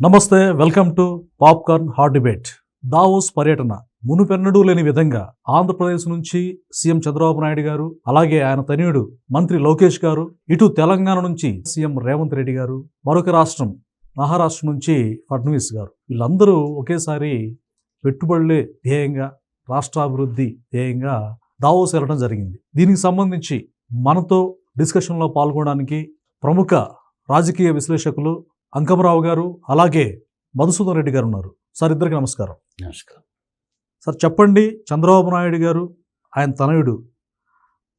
నమస్తే, welcome to popcorn hot debate. Davos పర్యటన మునుపెన్నడూ లేని విధంగా ఆంధ్రప్రదేశ్ నుంచి సీఎం చంద్రబాబు నాయుడు గారు, అలాగే ఆయన తనయుడు మంత్రి లోకేష్ గారు, ఇటు తెలంగాణ నుంచి సీఎం రేవంత్ రెడ్డి గారు, మరొక రాష్ట్రం మహారాష్ట్ర నుంచి ఫడ్నవీస్ గారు, వీళ్ళందరూ ఒకేసారి పెట్టుబడులే ధ్యేయంగా, రాష్ట్రాభివృద్ధి ధ్యేయంగా దావోస్ వెళ్ళడం జరిగింది. దీనికి సంబంధించి మనతో డిస్కషన్లో పాల్గొనడానికి ప్రముఖ రాజకీయ విశ్లేషకులు అంకమరావు గారు, అలాగే మధుసూదన్ రెడ్డి గారు ఉన్నారు. సార్, ఇద్దరికి నమస్కారం. నమస్కారం సార్, చెప్పండి, చంద్రబాబు నాయుడు గారు, ఆయన తనయుడు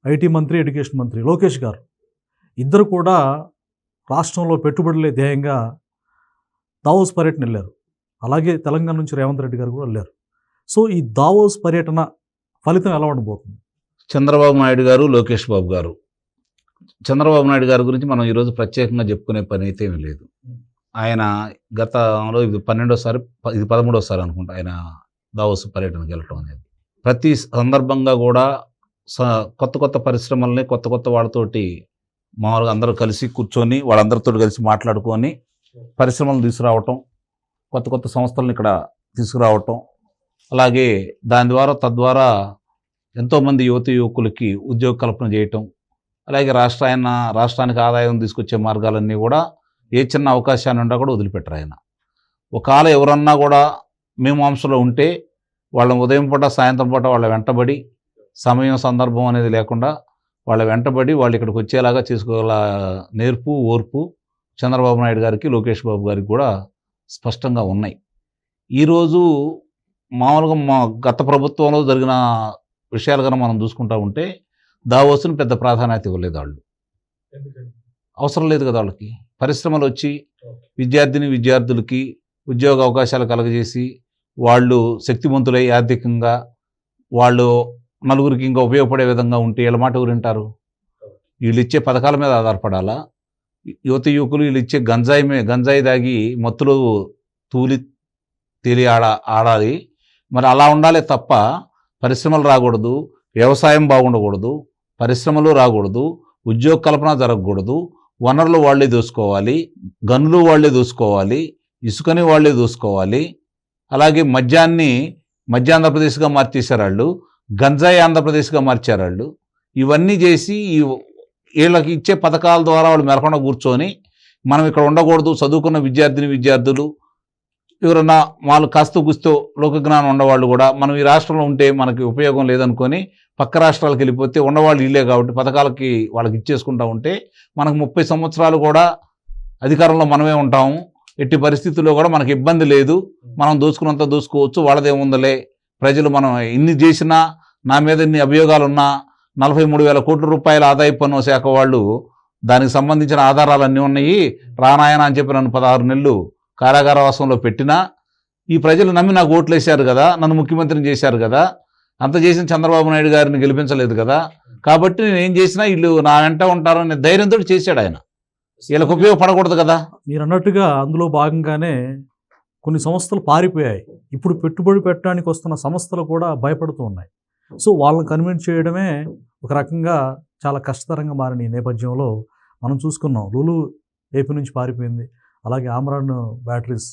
ఐటీ మంత్రి, ఎడ్యుకేషన్ మంత్రి లోకేష్ గారు, ఇద్దరు కూడా రాష్ట్రంలో పెట్టుబడులే ధ్యేయంగా దావోస్ పర్యటన వెళ్ళారు. అలాగే తెలంగాణ నుంచి రేవంత్ రెడ్డి గారు కూడా వెళ్ళారు. సో ఈ దావోస్ పర్యటన ఫలితం ఎలా ఉండబోతుంది? చంద్రబాబు నాయుడు గారు, లోకేష్ బాబు గారు. చంద్రబాబు నాయుడు గారి గురించి మనం ఈరోజు ప్రత్యేకంగా చెప్పుకునే పని అయితే ఏమీ లేదు. ఆయన గతంలో ఇది 12వ సారి, ఇది 13వ సారి అనుకుంటా ఆయన దావోస్ పర్యటనకు వెళ్ళటం అనేది. ప్రతి సందర్భంగా కూడా కొత్త కొత్త పరిశ్రమల్ని కొత్త కొత్త వాళ్ళతోటి మామూలుగా అందరూ కలిసి కూర్చొని వాళ్ళందరితో కలిసి మాట్లాడుకొని పరిశ్రమలు తీసుకురావటం, కొత్త కొత్త సంస్థలను ఇక్కడ తీసుకురావటం, అలాగే దాని ద్వారా తద్వారా ఎంతోమంది యువకులకి ఉద్యోగ కల్పన చేయటం, అలాగే రాష్ట్రానికి ఆదాయం తీసుకొచ్చే మార్గాలన్నీ కూడా ఏ చిన్న అవకాశాన్ని ఉన్నా కూడా వదిలిపెట్టరు ఆయన. ఒకవేళ ఎవరన్నా కూడా మీమాంసలో ఉంటే వాళ్ళ ఉదయం పూట సాయంత్రం పూట వాళ్ళ వెంటబడి, సమయం సందర్భం అనేది లేకుండా వాళ్ళ వెంటబడి వాళ్ళు ఇక్కడికి వచ్చేలాగా చేసుకోగల నేర్పు, ఓర్పు చంద్రబాబు నాయుడు గారికి, లోకేష్ బాబు గారికి కూడా స్పష్టంగా ఉన్నాయి. ఈరోజు మామూలుగా గత ప్రభుత్వంలో జరిగిన విషయాలు కన్నా మనం చూసుకుంటా ఉంటే దావోస్ని పెద్ద ప్రాధాన్యత ఇవ్వలేదు వాళ్ళు. అవసరం లేదు కదా వాళ్ళకి. పరిశ్రమలు వచ్చి విద్యార్థులకి ఉద్యోగ అవకాశాలు కలగజేసి వాళ్ళు శక్తివంతులై ఆర్థికంగా వాళ్ళు నలుగురికి ఇంకా ఉపయోగపడే విధంగా ఉంటే వీళ్ళ మాట ఎవరు వింటారు? వీళ్ళు ఇచ్చే పథకాల మీద ఆధారపడాలా? యువకులు వీళ్ళు ఇచ్చే గంజాయి దాగి మత్తులో తేలి ఆడాలి. మరి అలా ఉండాలి తప్ప పరిశ్రమలు రాకూడదు, వ్యవసాయం బాగుండకూడదు, పరిశ్రమలు రాకూడదు, ఉద్యోగ కల్పన జరగకూడదు, వనరులు వాళ్లే దోసుకోవాలి, గనులు వాళ్లే దోసుకోవాలి, ఇసుకని వాళ్లే దోసుకోవాలి. అలాగే మధ్య ఆంధ్రప్రదేశ్గా మార్చేశారు వాళ్ళు, గంజాయి ఆంధ్రప్రదేశ్గా మార్చారు వాళ్ళు. ఇవన్నీ చేసి వీళ్ళకి ఇచ్చే పథకాల ద్వారా వాళ్ళు మెలకుండా కూర్చొని మనం ఇక్కడ ఉండకూడదు, చదువుకున్న విద్యార్థులు ఎవరన్నా వాళ్ళు కాస్త గుస్తో లోకజ్ఞానం ఉన్నవాళ్ళు కూడా మనం ఈ రాష్ట్రంలో ఉంటే మనకి ఉపయోగం లేదనుకొని పక్క రాష్ట్రాలకు వెళ్ళిపోతే ఉన్నవాళ్ళు ఇల్లే కాబట్టి పథకాలకి వాళ్ళకి ఇచ్చేసుకుంటా ఉంటే మనకు 30 సంవత్సరాలు కూడా అధికారంలో మనమే ఉంటాము. ఎట్టి పరిస్థితుల్లో కూడా మనకి ఇబ్బంది లేదు, మనం దోచుకున్నంత దోచుకోవచ్చు, వాళ్ళదేముందలే. ప్రజలు మనం ఇన్ని చేసినా, నా మీద ఇన్ని అభియోగాలున్నా, 43,000 కోట్ల రూపాయల ఆదాయ పన్ను శాఖ వాళ్ళు దానికి సంబంధించిన ఆధారాలన్నీ ఉన్నాయి, రానాయన అని చెప్పి నన్ను 16 నెలలు కారాగారవాసంలో పెట్టినా ఈ ప్రజలు నమ్మి నాకు ఓట్లు వేశారు కదా, నన్ను ముఖ్యమంత్రిని చేశారు కదా, అంత చేసిన చంద్రబాబు నాయుడు గారిని గెలిపించలేదు కదా, కాబట్టి నేను ఏం చేసినా వీళ్ళు నా వెంట ఉంటారనే ధైర్యంతో చేశాడు ఆయన. వీళ్ళకి ఉపయోగపడకూడదు కదా. మీరు అన్నట్టుగా అందులో భాగంగానే కొన్ని సంస్థలు పారిపోయాయి. ఇప్పుడు పెట్టుబడి పెట్టడానికి వస్తున్న సంస్థలు కూడా భయపడుతూ ఉన్నాయి. సో వాళ్ళని కన్విన్స్ చేయడమే ఒక రకంగా చాలా కష్టతరంగా మారిన ఈ నేపథ్యంలో మనం చూసుకున్నాం. లులు ఏపీ నుంచి పారిపోయింది, అలాగే ఆమ్రాన్ బ్యాటరీస్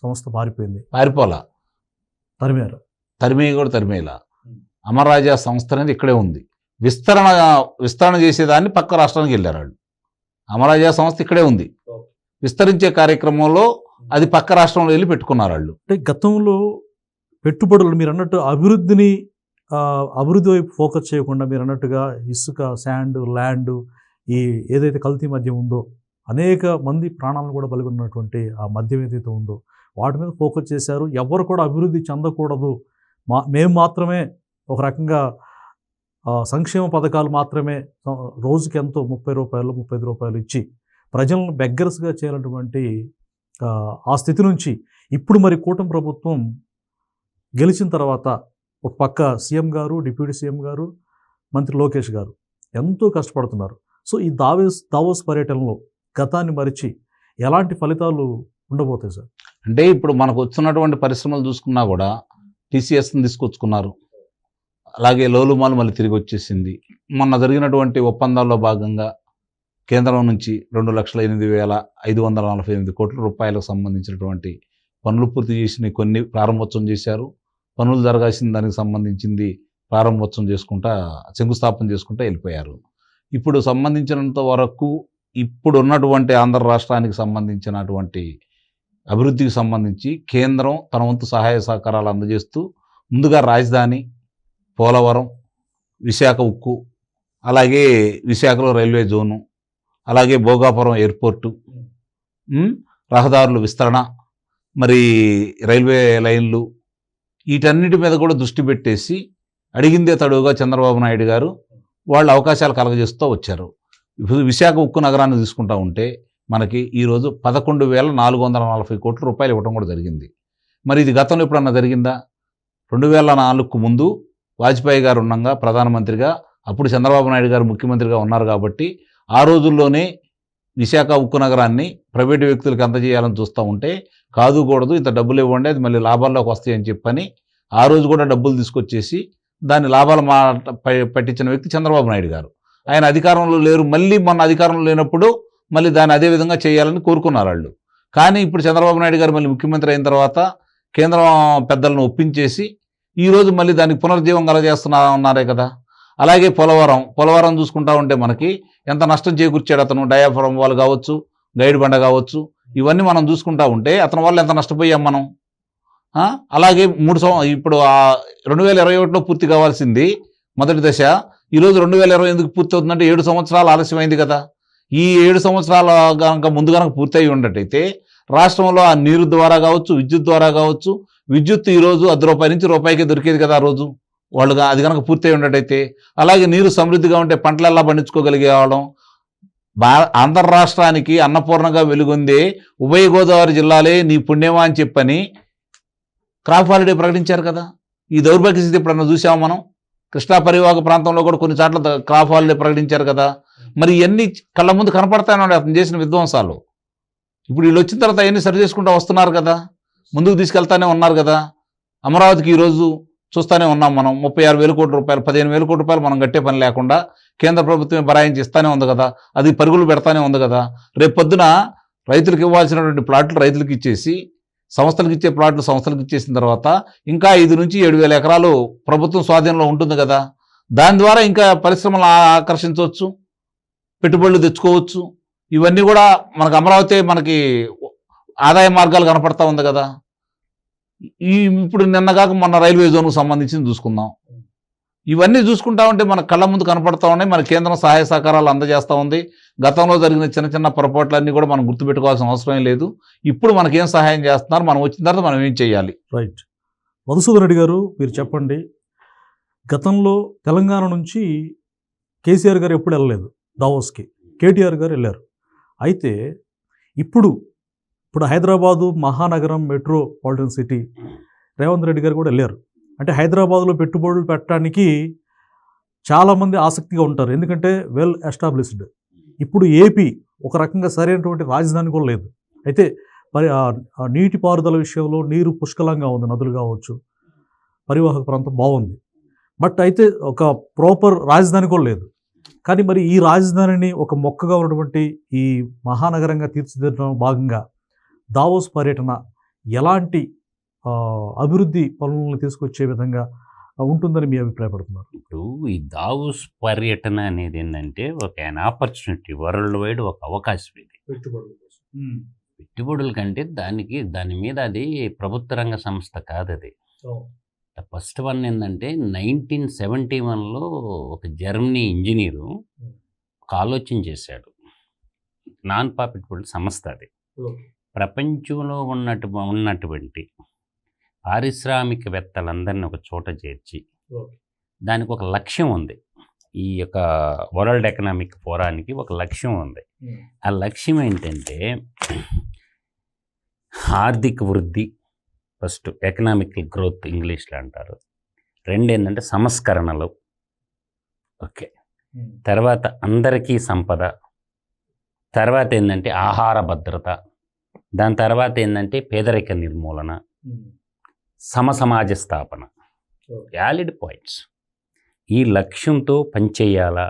సంస్థ పారిపోయింది. పారిపోలా, తరిమేలా. అమర్రాజా సంస్థ అనేది ఇక్కడే ఉంది. విస్తరణ చేసేదాన్ని పక్క రాష్ట్రానికి వెళ్ళారు వాళ్ళు. అమర్రాజా సంస్థ ఇక్కడే ఉంది, విస్తరించే కార్యక్రమంలో అది పక్క రాష్ట్రంలో వెళ్ళి పెట్టుకున్నారు వాళ్ళు. అంటే గతంలో పెట్టుబడులు మీరు అన్నట్టు అభివృద్ధి వైపు ఫోకస్ చేయకుండా మీరు అన్నట్టుగా ఇసుక, శాండ్, ల్యాండ్, ఈ ఏదైతే కల్తీ మద్యం ఉందో, అనేక మంది ప్రాణాలను కూడా బలిగొన్నటువంటి ఆ మద్యం ఏదైతే ఉందో వాటి మీద ఫోకస్ చేశారు. ఎవరు కూడా అభివృద్ధి చెందకూడదు, మేము మాత్రమే ఒక రకంగా సంక్షేమ పథకాలు మాత్రమే రోజుకి ఎంతో 30 రూపాయలు 35 రూపాయలు ఇచ్చి ప్రజలను బెగ్గర్స్గా చేయాలన్నటువంటి ఆ స్థితి నుంచి ఇప్పుడు మరి కూటమి ప్రభుత్వం గెలిచిన తర్వాత ఒక పక్క సీఎం గారు, డిప్యూటీ సీఎం గారు, మంత్రి లోకేష్ గారు ఎంతో కష్టపడుతున్నారు. సో ఈ దావోస్ పర్యటనలో గతాన్ని మరిచి ఎలాంటి ఫలితాలు ఉండబోతాయి సార్? అంటే ఇప్పుడు మనకు వచ్చినటువంటి పరిశ్రమలు చూసుకున్నా కూడా టీసీఎస్ని తీసుకొచ్చుకున్నారు, అలాగే లోలుమాలు మళ్ళీ తిరిగి వచ్చేసింది. మొన్న జరిగినటువంటి ఒప్పందాల్లో భాగంగా కేంద్రం నుంచి 2,08,548 కోట్ల రూపాయలకు సంబంధించినటువంటి పనులు పూర్తి చేసిన కొన్ని ప్రారంభోత్సవం చేశారు. పనులు జరగాల్సిన దానికి సంబంధించింది ప్రారంభోత్సవం చేసుకుంటా శంకుస్థాపన చేసుకుంటా వెళ్ళిపోయారు. ఇప్పుడు సంబంధించినంత వరకు ఇప్పుడు ఉన్నటువంటి ఆంధ్ర రాష్ట్రానికి సంబంధించినటువంటి అభివృద్ధికి సంబంధించి కేంద్రం తన వంతు సహాయ సహకారాలు అందజేస్తూ ముందుగా రాజధాని, పోలవరం, విశాఖ ఉక్కు, అలాగే విశాఖలో రైల్వే జోను, అలాగే భోగాపురం ఎయిర్పోర్టు, రహదారుల విస్తరణ, మరి రైల్వే లైన్లు, వీటన్నిటి మీద కూడా దృష్టి పెట్టేసి అడిగిందే తడువుగా చంద్రబాబు నాయుడు గారు వాళ్ళు అవకాశాలు కలగజేస్తూ వచ్చారు. విశాఖ ఉక్కు నగరాన్ని తీసుకుంటా ఉంటే మనకి ఈరోజు 11,440 కోట్ల రూపాయలు ఇవ్వడం కూడా జరిగింది. మరి ఇది గతంలో ఎప్పుడన్నా జరిగిందా? 2004కు ముందు వాజ్పేయి గారు ఉండగా ప్రధానమంత్రిగా, అప్పుడు చంద్రబాబు నాయుడు గారు ముఖ్యమంత్రిగా ఉన్నారు కాబట్టి ఆ రోజుల్లోనే విశాఖ ఉక్కు నగరాన్ని ప్రైవేటు వ్యక్తులకు అందజేయాలని చూస్తూ ఉంటే కాదుకూడదు, ఇంత డబ్బులు ఇవ్వండి, అది మళ్ళీ లాభాల్లోకి వస్తాయి అని చెప్పని ఆ రోజు కూడా డబ్బులు తీసుకొచ్చేసి దాన్ని లాభాల మాట పట్టించిన వ్యక్తి చంద్రబాబు నాయుడు గారు. ఆయన అధికారంలో లేరు, మళ్ళీ మొన్న అధికారంలో లేనప్పుడు మళ్ళీ దాన్ని అదే విధంగా చేయాలని కోరుకున్నారు వాళ్ళు. కానీ ఇప్పుడు చంద్రబాబు నాయుడు గారు మళ్ళీ ముఖ్యమంత్రి అయిన తర్వాత కేంద్రం పెద్దలను ఒప్పించేసి ఈరోజు మళ్ళీ దానికి పునరుజ్జీవం ఉన్నారే కదా. అలాగే పోలవరం చూసుకుంటా ఉంటే మనకి ఎంత నష్టం చేకూర్చాడు అతను. డయాఫ్రమ్ వాళ్ళు కావచ్చు, గైడ్ బండ కావచ్చు, ఇవన్నీ మనం చూసుకుంటా ఉంటే అతని వల్ల ఎంత నష్టపోయాం మనం. అలాగే ఇప్పుడు 2021లో పూర్తి కావాల్సింది మొదటి దశ, ఈరోజు 2020 ఎందుకు పూర్తి అవుతుందంటే 7 సంవత్సరాలు ఆలస్యమైంది కదా. ఈ 7 సంవత్సరాల కనుక ముందు కనుక పూర్తి అయి ఉన్నట్టయితే రాష్ట్రంలో ఆ నీరు ద్వారా కావచ్చు, విద్యుత్ ద్వారా కావచ్చు, విద్యుత్ ఈరోజు ₹10 నుంచి రూపాయికే దొరికేది కదా ఆ రోజు వాళ్ళు అది కనుక పూర్తి అయి ఉన్నట్టయితే. అలాగే నీరు సమృద్ధిగా ఉంటే పంటలు ఎలా పండించుకోగలిగే వాళ్ళం. ఆంధ్ర రాష్ట్రానికి అన్నపూర్ణగా వెలుగొందే ఉభయ గోదావరి జిల్లాలే నీ పుణ్యమా అని చెప్పని క్రాప్ హాలిడే ప్రకటించారు కదా. ఈ దౌర్భాగ్య స్థితి ఎప్పుడన్నా చూసాము మనం. కృష్ణా పరివాహక ప్రాంతంలో కూడా కొన్ని చోట్ల క్రాప్ హాలిడే ప్రకటించారు కదా. మరి ఇవన్నీ కళ్ళ ముందు కనపడతాయన్నాడు అతను చేసిన విధ్వంసాలు. ఇప్పుడు వీళ్ళు వచ్చిన తర్వాత అవన్నీ సరి చేసుకుంటూ వస్తున్నారు కదా, ముందుకు తీసుకెళ్తానే ఉన్నారు కదా. అమరావతికి ఈరోజు చూస్తూనే ఉన్నాం మనం, 36,000 కోట్ల రూపాయలు, 15,000 కోట్ల రూపాయలు మనం గట్టే పని లేకుండా కేంద్ర ప్రభుత్వమే బరాయించి ఇస్తానే ఉంది కదా, అది పరుగులు పెడతానే ఉంది కదా. రేపు పొద్దున రైతులకు ఇవ్వాల్సినటువంటి ప్లాట్లు రైతులకు ఇచ్చేసి, సంస్థలకు ఇచ్చే ప్లాట్లు సంస్థలకు ఇచ్చేసిన తర్వాత ఇంకా 5 నుంచి 7,000 ఎకరాలు ప్రభుత్వం స్వాధీనంలో ఉంటుంది కదా. దాని ద్వారా ఇంకా పరిశ్రమలు ఆకర్షించవచ్చు, పెట్టుబడులు తెచ్చుకోవచ్చు. ఇవన్నీ కూడా మనకు అమరావతి మనకి ఆదాయ మార్గాలు కనపడతా ఉంది కదా. ఇప్పుడు నిన్నగాక మొన్న రైల్వే జోన్కు సంబంధించింది చూసుకుందాం. ఇవన్నీ చూసుకుంటా ఉంటే మన కళ్ళ ముందు కనపడతా ఉన్నాయి. మన కేంద్రం సహాయ సహకారాలు అందజేస్తూ ఉంది. గతంలో జరిగిన చిన్న చిన్న పొరపాట్లన్నీ కూడా మనం గుర్తుపెట్టుకోవాల్సిన అవసరం లేదు. ఇప్పుడు మనకేం సహాయం చేస్తున్నారు, మనం వచ్చిన తర్వాత మనం ఏం చేయాలి. రైట్. మధుసూదన్ రెడ్డి గారు, మీరు చెప్పండి. గతంలో తెలంగాణ నుంచి కేసీఆర్ గారు ఎప్పుడు వెళ్ళలేదు దావోస్కి, కేటీఆర్ గారు వెళ్ళారు. అయితే ఇప్పుడు హైదరాబాదు మహానగరం మెట్రోపాలిటన్ సిటీ రేవంత్ రెడ్డి గారు కూడా వెళ్ళారు. అంటే హైదరాబాద్లో పెట్టుబడులు పెట్టడానికి చాలామంది ఆసక్తిగా ఉంటారు, ఎందుకంటే వెల్ ఎస్టాబ్లిష్డ్. ఇప్పుడు ఏపీ ఒక రకంగా సరైనటువంటి రాజధాని కూడా లేదు. అయితే మరి నీటిపారుదల విషయంలో నీరు పుష్కలంగా ఉంది, నదులు కావచ్చు, పరివాహక ప్రాంతం బాగుంది. బట్ అయితే ఒక ప్రాపర్ రాజధాని కూడా లేదు. కానీ మరి ఈ రాజధానిని ఒక మొక్కగా ఉన్నటువంటి ఈ మహానగరంగా తీర్చిదిద్దడం భాగంగా దావోస్ పర్యటన ఎలాంటి అభివృద్ధి పనులను తీసుకొచ్చే విధంగా ఉంటుందని మీ అభిప్రాయపడుతున్నారు? ఇప్పుడు ఈ దావోస్ పర్యటన అనేది ఏంటంటే ఒక ఆపర్చునిటీ, వరల్డ్ వైడ్ ఒక అవకాశం. ఇది పెట్టుబడుల కంటే దాని మీద అది ప్రభుత్వ రంగ సంస్థ కాదు. అది ఫస్ట్ వన్ ఏంటంటే 1971లో ఒక జర్మనీ ఇంజనీరు ఒక ఆలోచన చేశాడు. నాన్ ప్రాఫిటబుల్ సంస్థ అది. ప్రపంచంలో ఉన్నటువంటి పారిశ్రామికవేత్తలందరినీ ఒక చోట చేర్చి దానికి ఒక లక్ష్యం ఉంది. ఈ యొక్క వరల్డ్ ఎకనామిక్ ఫోరానికి ఒక లక్ష్యం ఉంది. ఆ లక్ష్యం ఏంటంటే ఆర్థిక వృద్ధి, ఫస్ట్ ఎకనామికల్ గ్రోత్ ఇంగ్లీష్లో అంటారు. 2 ఏంటంటే సంస్కరణలు, ఓకే, తర్వాత అందరికీ సంపద, తర్వాత ఏంటంటే ఆహార భద్రత, దాని తర్వాత ఏంటంటే పేదరిక నిర్మూలన, సమసమాజ స్థాపన. Valid points. ఈ లక్ష్యంతో పనిచేయాలా,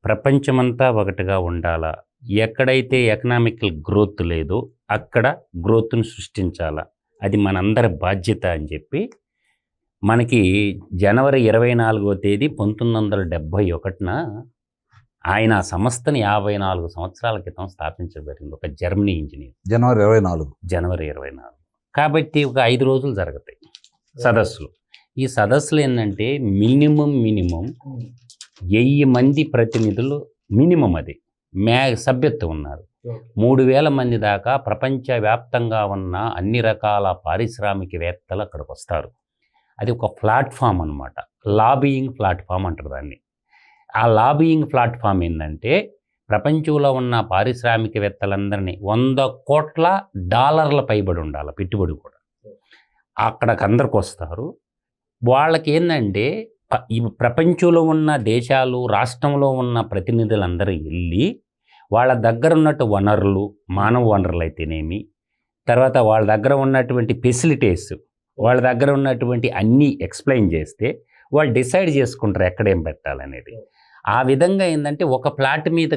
ప్రపంచమంతా ఒకటిగా ఉండాలా, ఎక్కడైతే ఎకనామికల్ గ్రోత్ లేదో అక్కడ గ్రోత్ను సృష్టించాలా, అది మనందరి బాధ్యత అని చెప్పి మనకి జనవరి 24వ తేదీ 1971న ఆయన ఆ సంస్థని 54 సంవత్సరాల క్రితం స్థాపించబడింది. ఒక జర్మనీ ఇంజనీర్. జనవరి 24. కాబట్టి ఒక 5 రోజులు జరుగుతాయి సదస్సులు. ఈ సదస్సులు ఏంటంటే మినిమం 1000 మంది ప్రతినిధులు మినిమం, అది సభ్యత్వం ఉన్నారు. 3000 మంది దాకా ప్రపంచవ్యాప్తంగా ఉన్న అన్ని రకాల పారిశ్రామికవేత్తలు అక్కడికి వస్తారు. అది ఒక ప్లాట్ఫామ్ అన్నమాట, లాబియింగ్ ప్లాట్ఫామ్ అంటారు దాన్ని. ఆ లాబియింగ్ ప్లాట్ఫామ్ ఏంటంటే ప్రపంచంలో ఉన్న పారిశ్రామికవేత్తలందరినీ $100 కోట్ల పైబడి ఉండాలి పెట్టుబడి కూడా. అక్కడికి అందరికి వస్తారు. వాళ్ళకి ఏంటంటే ఈ ప్రపంచంలో ఉన్న దేశాలు, రాష్ట్రంలో ఉన్న ప్రతినిధులందరూ వెళ్ళి వాళ్ళ దగ్గర ఉన్నట్టు వనరులు, మానవ వనరులు అయితేనేమి, తర్వాత వాళ్ళ దగ్గర ఉన్నటువంటి ఫెసిలిటీస్, వాళ్ళ దగ్గర ఉన్నటువంటి అన్నీ ఎక్స్ప్లెయిన్ చేస్తే వాళ్ళు డిసైడ్ చేసుకుంటారు ఎక్కడేం పెట్టాలనేది. ఆ విధంగా ఏంటంటే ఒక ప్లాట్ మీద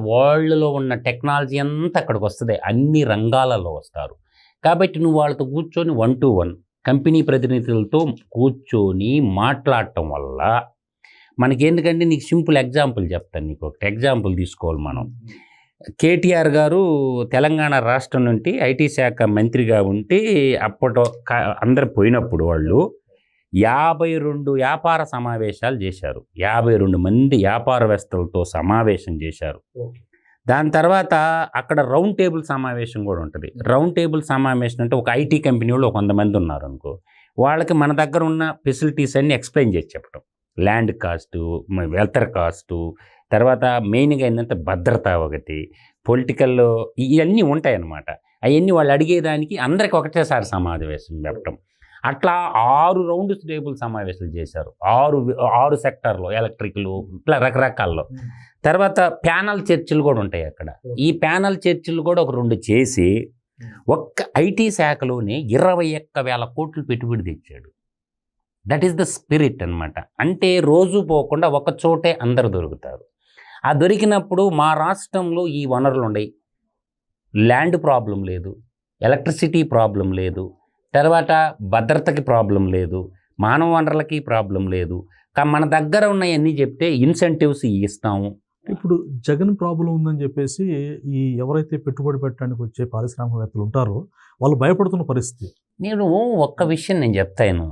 వరల్డ్లో ఉన్న టెక్నాలజీ అంతా అక్కడికి వస్తుంది, అన్ని రంగాలలో వస్తారు. కాబట్టి నువ్వు వాళ్ళతో కూర్చొని 1 to 1 కంపెనీ ప్రతినిధులతో కూర్చొని మాట్లాడటం వల్ల మనకి ఎందుకంటే, నీకు సింపుల్ ఎగ్జాంపుల్ చెప్తాను. నీకు ఒక ఎగ్జాంపుల్ తీసుకోవాలి మనం. కేటీఆర్ గారు తెలంగాణ రాష్ట్రం నుండి ఐటీ శాఖ మంత్రిగా ఉంటే అప్పట్లో అందరు పోయినప్పుడు వాళ్ళు 52 వ్యాపార సమావేశాలు చేశారు. 52 మంది వ్యాపారవేత్తలతో సమావేశం చేశారు. దాని తర్వాత అక్కడ రౌండ్ టేబుల్ సమావేశం కూడా ఉంటుంది. రౌండ్ టేబుల్ సమావేశం అంటే ఒక ఐటీ కంపెనీ వాళ్ళు 100 మంది ఉన్నారు అనుకో, వాళ్ళకి మన దగ్గర ఉన్న ఫెసిలిటీస్ అన్నీ ఎక్స్ప్లెయిన్ చేసి చెప్పడం. ల్యాండ్ కాస్టు, వెల్తర్ కాస్టు, తర్వాత మెయిన్గా ఏంటంటే భద్రత ఒకటి, పొలిటికల్, ఇవన్నీ ఉంటాయి అన్నమాట. అవన్నీ వాళ్ళు అడిగేదానికి అందరికి ఒకటేసారి సమావేశం పెట్టడం. అట్లా 6 రౌండ్ టేబుల్ సమావేశాలు చేశారు. 6 సెక్టార్లో, ఎలక్ట్రికల్, ఇట్లా రకరకాల్లో. తర్వాత ప్యానల్ చర్చలు కూడా ఉంటాయి అక్కడ. ఈ ప్యానల్ చర్చలు కూడా ఒక 2 చేసి ఒక్క ఐటీ శాఖలోనే 21,000 కోట్లు పెట్టుబడి తెచ్చాడు. దట్ ఈస్ ద స్పిరిట్ అన్నమాట. అంటే రోజు పోకుండా ఒక చోటే అందరు దొరుకుతారు. ఆ దొరికినప్పుడు మా రాష్ట్రంలో ఈ వనరులు ఉన్నాయి, ల్యాండ్ ప్రాబ్లం లేదు, ఎలక్ట్రిసిటీ ప్రాబ్లం లేదు, తర్వాత భద్రతకి ప్రాబ్లం లేదు, మానవ వనరులకి ప్రాబ్లం లేదు. మన దగ్గర ఉన్నాయన్నీ చెప్తే ఇన్సెంటివ్స్ ఇస్తాము. ఇప్పుడు జగన్ ప్రాబ్లం ఉందని చెప్పేసి ఈ ఎవరైతే పెట్టుబడి పెట్టడానికి వచ్చే పారిశ్రామికవేత్తలు ఉంటారో వాళ్ళు భయపడుతున్న పరిస్థితి. నేను ఒక్క విషయం నేను చెప్తాను,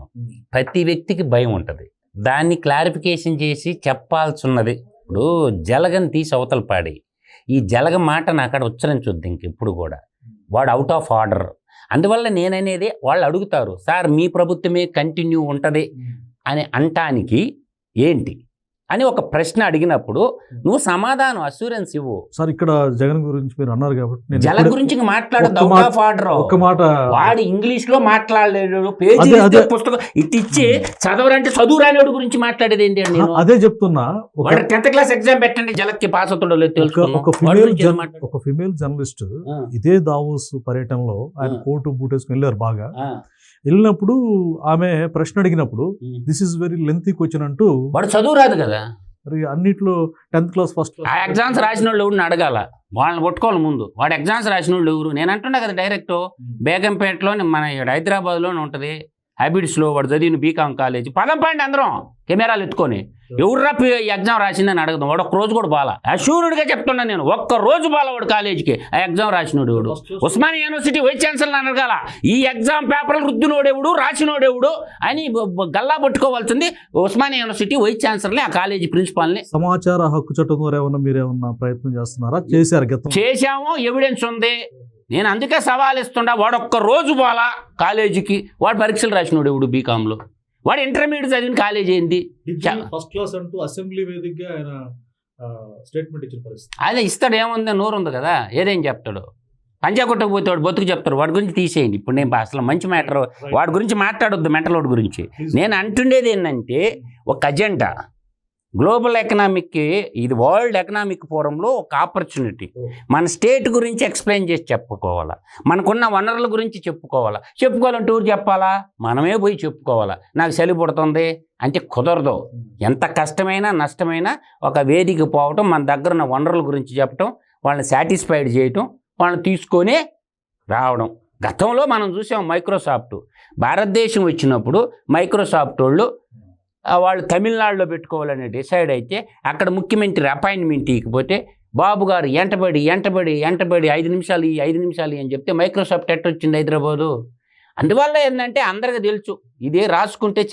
ప్రతి వ్యక్తికి భయం ఉంటుంది, దాన్ని క్లారిఫికేషన్ చేసి చెప్పాల్సి ఉన్నది. ఇప్పుడు జలగని తీసి అవతల పాడి, ఈ జలగ మాట నా అక్కడ ఉచ్చరించొద్దు ఇంకెప్పుడు కూడా, వాడు అవుట్ ఆఫ్ ఆర్డర్. అందువల్ల నేననేది వాళ్ళు అడుగుతారు, సార్ మీ ప్రభుత్వమే కంటిన్యూ ఉంటుంది అని అంటానికి ఏంటి అని ఒక ప్రశ్న అడిగినప్పుడు నువ్వు సమాధానం అష్యూరెన్స్ ఇవ్వు. సార్ ఇక్కడ జగన్ గురించి మీరు అన్నారు కాబట్టి జల గురించి మాట్లాడదు, అవుట్ ఆఫ్ ఆర్డర్. ఒక్క మాట, వాడు ఇంగ్లీష్ లో మాట్లాడలేడు, పేజీ పుస్తకం ఇటు ఇచ్చి చదవరంటే చదువురానివాడు గురించి మాట్లాడేది ఏంటి అండి? అదే చెప్తున్నా. వాడు 10th క్లాస్ ఎగ్జామ్ పెట్టండి, జలకి పాస్ అవుతుండో లేదు తెలుసుకో. ఒక ఫిమేల్ జర్నలిస్ట్ ఇదే దావోస్ పర్యటనలో ఆయన కోటు బూటేసుకుని వెళ్ళారు. బాగా వెళ్ళినప్పుడు ఆమె ప్రశ్న అడిగినప్పుడు this is very lengthy question అంటూ, వాడు చదువు రాదు కదా, మరి అన్నిట్లో 10th క్లాస్ ఫస్ట్ ఆ ఎగ్జామ్స్ రాసిన వాళ్ళు ఎవరిని అడగాల, వాళ్ళని పట్టుకోవాలి ముందు. వాడు ఎగ్జామ్స్ రాసిన వాళ్ళు ఎవరు? నేను అంటున్నా కదా డైరెక్ట్, బేగంపేటలోని మన హైదరాబాద్లోనే ఉంటుంది హ్యాబిట్స్లో వాడు చదివిన బీకామ్ కాలేజ్. పదం పండి అందరం కెమెరాలు ఎత్తుకొని, ఎవరు ఎగ్జామ్ రాసిందని అడగదు. వాడు ఒక్క రోజు కూడా బాలా, అష్యూర్డ్గా చెప్తున్నా నేను, ఒక్క రోజు బాలా వాడు కాలేజీకి. ఆ ఎగ్జామ్ రాసినోడు ఎవడు? ఉస్మానియా యూనివర్సిటీ వైస్ ఛాన్సలర్ అడగాల, ఈ ఎగ్జామ్ పేపర్లు రుద్దినోడెవడు, రాసినోడెవడు అని గల్లా పట్టుకోవాల్సింది ఉస్మానియా యూనివర్సిటీ వైస్ ఛాన్సలర్ని, ఆ కాలేజీ ప్రిన్సిపాల్ని. సమాచార హక్కు చట్టం ద్వారా ఏమన్నా మీరేమన్నా ప్రయత్నం చేస్తున్నారా? చేశాము, ఎవిడెన్స్ ఉంది. నేను అందుకే సవాల్ ఇస్తుండా, వాడు ఒక్క రోజు పోలా కాలేజీకి. వాడు పరీక్షలు రాసినోడు ఎవడు బీకామ్లో? వాడు ఇంటర్మీడియట్ చదివిన కాలేజీ ఏంది? ఫస్ట్ క్లాస్ అంటూ అసెంబ్లీ వేదికగా ఆయన స్టేట్మెంట్ ఇచ్చిన పరిస్థితి. అదే ఇస్తాడు, ఏముంది, నోరు ఉంది కదా, ఏదేం చెప్తాడు. పంజాగుట్టకు పోతే వాడు బతుకు చెప్తాడు, వాడి గురించి తీసేయండి. ఇప్పుడు నేను అసలు మంచి మ్యాటర్ వాడి గురించి మాట్లాడొద్దు, మెంటల్ వాడి గురించి. నేను అంటుండేది ఏంటంటే, ఒక అజెండా గ్లోబల్ ఎకనామిక్కి ఇది వరల్డ్ ఎకనామిక్ ఫోరంలో ఒక ఆపర్చునిటీ. మన స్టేట్ గురించి ఎక్స్ప్లెయిన్ చేసి చెప్పుకోవాలా, మనకున్న వనరుల గురించి చెప్పుకోవాలంటే ఊరు చెప్పాలా, మనమే పోయి చెప్పుకోవాలా. నాకు చలి పుడుతుంది అంటే కుదరదు. ఎంత కష్టమైనా నష్టమైనా ఒక వేదిక పోవటం, మన దగ్గర ఉన్న వనరుల గురించి చెప్పటం, వాళ్ళని సాటిస్ఫైడ్ చేయటం, వాళ్ళని తీసుకొని రావడం. గతంలో మనం చూసాం మైక్రోసాఫ్ట్ భారతదేశం వచ్చినప్పుడు మైక్రోసాఫ్ట్ వాళ్ళు తమిళనాడులో పెట్టుకోవాలని డిసైడ్ అయితే అక్కడ ముఖ్యమంత్రి అపాయింట్మెంట్ ఇకపోతే బాబు గారు ఎంటబడి 5 నిమిషాలు అని చెప్తే మైక్రోసాఫ్ట్ ఎట్టొచ్చింది హైదరాబాదు. అందువల్ల ఏంటంటే అందరికీ తెలుసు, ఇదే రాసుకుంటే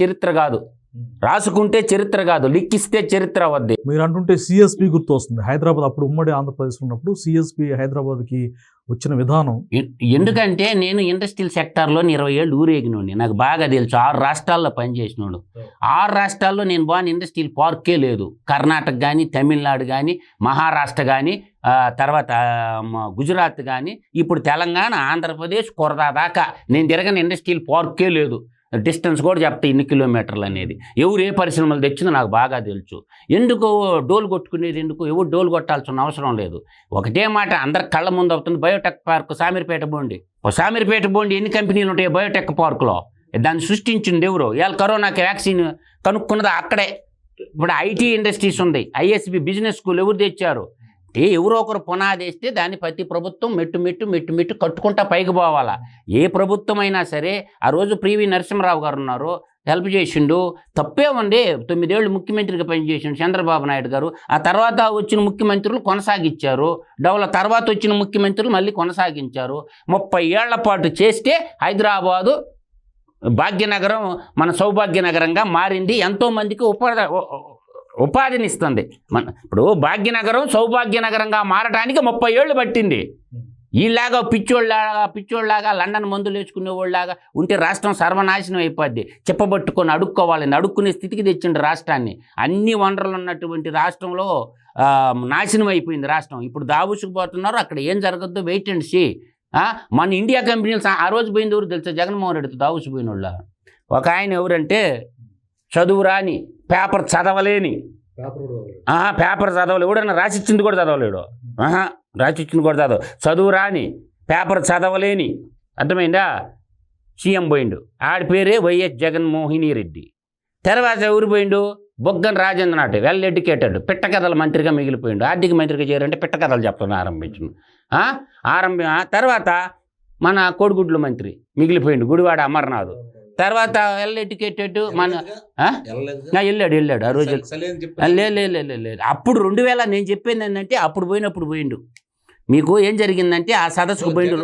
చరిత్ర కాదు, లిక్కిస్తే చరిత్ర అవద్ది. మీరు అంటుంటే సిఎస్పి గుర్తు వస్తుంది. హైదరాబాద్ అప్పుడు ఉమ్మడి ఆంధ్రప్రదేశ్ ఉన్నప్పుడు సిఎస్పి హైదరాబాద్కి వచ్చిన విధానం. ఎందుకంటే నేను ఇండస్ట్రియల్ సెక్టార్లో 20 ఏళ్ళు ఊరేగినోడిని, నాకు బాగా తెలుసు. 6 రాష్ట్రాల్లో పనిచేసినోడు. 6 రాష్ట్రాల్లో నేను బాగా ఇండస్ట్రియల్ పార్కే లేదు. కర్ణాటక కానీ, తమిళనాడు కానీ, మహారాష్ట్ర కానీ, తర్వాత గుజరాత్ కానీ, ఇప్పుడు తెలంగాణ, ఆంధ్రప్రదేశ్, కొరదా దాకా నేను తిరగని ఇండస్ట్రియల్ పార్కే లేదు. డిస్టెన్స్ కూడా చెప్తా ఎన్ని కిలోమీటర్లు అనేది. ఎవరు ఏ పరిశ్రమలు తెచ్చిందో నాకు బాగా తెలుసు. ఎందుకు డోలు కొట్టుకునేది, ఎవరు డోలు కొట్టాల్సిన అవసరం లేదు. ఒకటే మాట అందరి కళ్ళ ముందు అవుతుంది. బయోటెక్ పార్క్ శామీర్పేట బోండి ఎన్ని కంపెనీలు ఉంటాయి బయోటెక్ పార్కులో? దాన్ని సృష్టించింది ఎవరు? ఇవాళ కరోనాకి వ్యాక్సిన్ కనుక్కున్నది అక్కడే. ఇప్పుడు ఐటీ ఇండస్ట్రీస్ ఉంది, ఐఎస్బి బిజినెస్ స్కూల్ ఎవరు తెచ్చారు? ఎవరో ఒకరు పునాది వేస్తే దాన్ని ప్రతి ప్రభుత్వం మెట్టు కట్టుకుంటా పైకి పోవాలా. ఏ ప్రభుత్వం అయినా సరే, ఆ రోజు పివి నరసింహరావు గారు ఉన్నారు, హెల్ప్ చేసిండు, తప్పే ఉంది. 9 ఏళ్ళు ముఖ్యమంత్రిగా పనిచేసిండు చంద్రబాబు నాయుడు గారు. ఆ తర్వాత వచ్చిన ముఖ్యమంత్రులు కొనసాగించారు, తర్వాత వచ్చిన ముఖ్యమంత్రులు మళ్ళీ కొనసాగించారు. 30 ఏళ్ల పాటు చేస్తే హైదరాబాదు భాగ్యనగరం మన సౌభాగ్యనగరంగా మారింది. ఎంతోమందికి ఉపాధినిస్తుంది. ఇప్పుడు భాగ్యనగరం సౌభాగ్యనగరంగా మారడానికి 30 ఏళ్ళు పట్టింది. ఈలాగా పిచ్చోళ్ళలాగా లండన్ మందులు వేసుకునే వాళ్ళలాగా ఉంటే రాష్ట్రం సర్వనాశనం అయిపోద్ది. చెప్పబట్టుకొని అడుక్కునే స్థితికి తెచ్చిండు రాష్ట్రాన్ని. అన్ని వనరులు ఉన్నటువంటి రాష్ట్రంలో నాశనం అయిపోయింది రాష్ట్రం. ఇప్పుడు దావుసుకుపోతున్నారు. అక్కడ ఏం జరగద్దు, వెయిట్ అండ్ సీ. మన ఇండియా కంపెనీలు ఆ రోజు పోయింది ఎవరు తెలుసా? జగన్మోహన్ రెడ్డితో దావుసిపోయిన వాళ్ళ ఒక ఆయన ఎవరంటే చదువురాని, పేపర్ చదవలేని, ఎవడన్నా రాసిచ్చింది కూడా చదవలేడు. చదువు రాని, పేపర్ చదవలేని, అర్థమైందా? సీఎం పోయిండు. ఆడి పేరే వైఎస్ జగన్మోహిని రెడ్డి. తర్వాత ఎవరు పోయిండు? బొగ్గన రాజేంద్రనాథ్, వెల్ ఎడ్యుకేటెడ్, పిట్టకథల మంత్రిగా మిగిలిపోయిండు. ఆర్థిక మంత్రిగా చేయాలంటే పిట్టకథలు చెప్తాను ఆరంభించను. తర్వాత మన కోడిగుడ్ల మంత్రి మిగిలిపోయిండు, గుడివాడ అమర్నాథ్. తర్వాత వెల్ ఎడ్యుకేటెడ్ మన వెళ్ళాడు ఆ రోజు. లేదు అప్పుడు 2000 నేను చెప్పింది ఏంటంటే అప్పుడు పోయిండు. మీకు ఏం జరిగిందంటే ఆ సదస్సుకు పోయిండు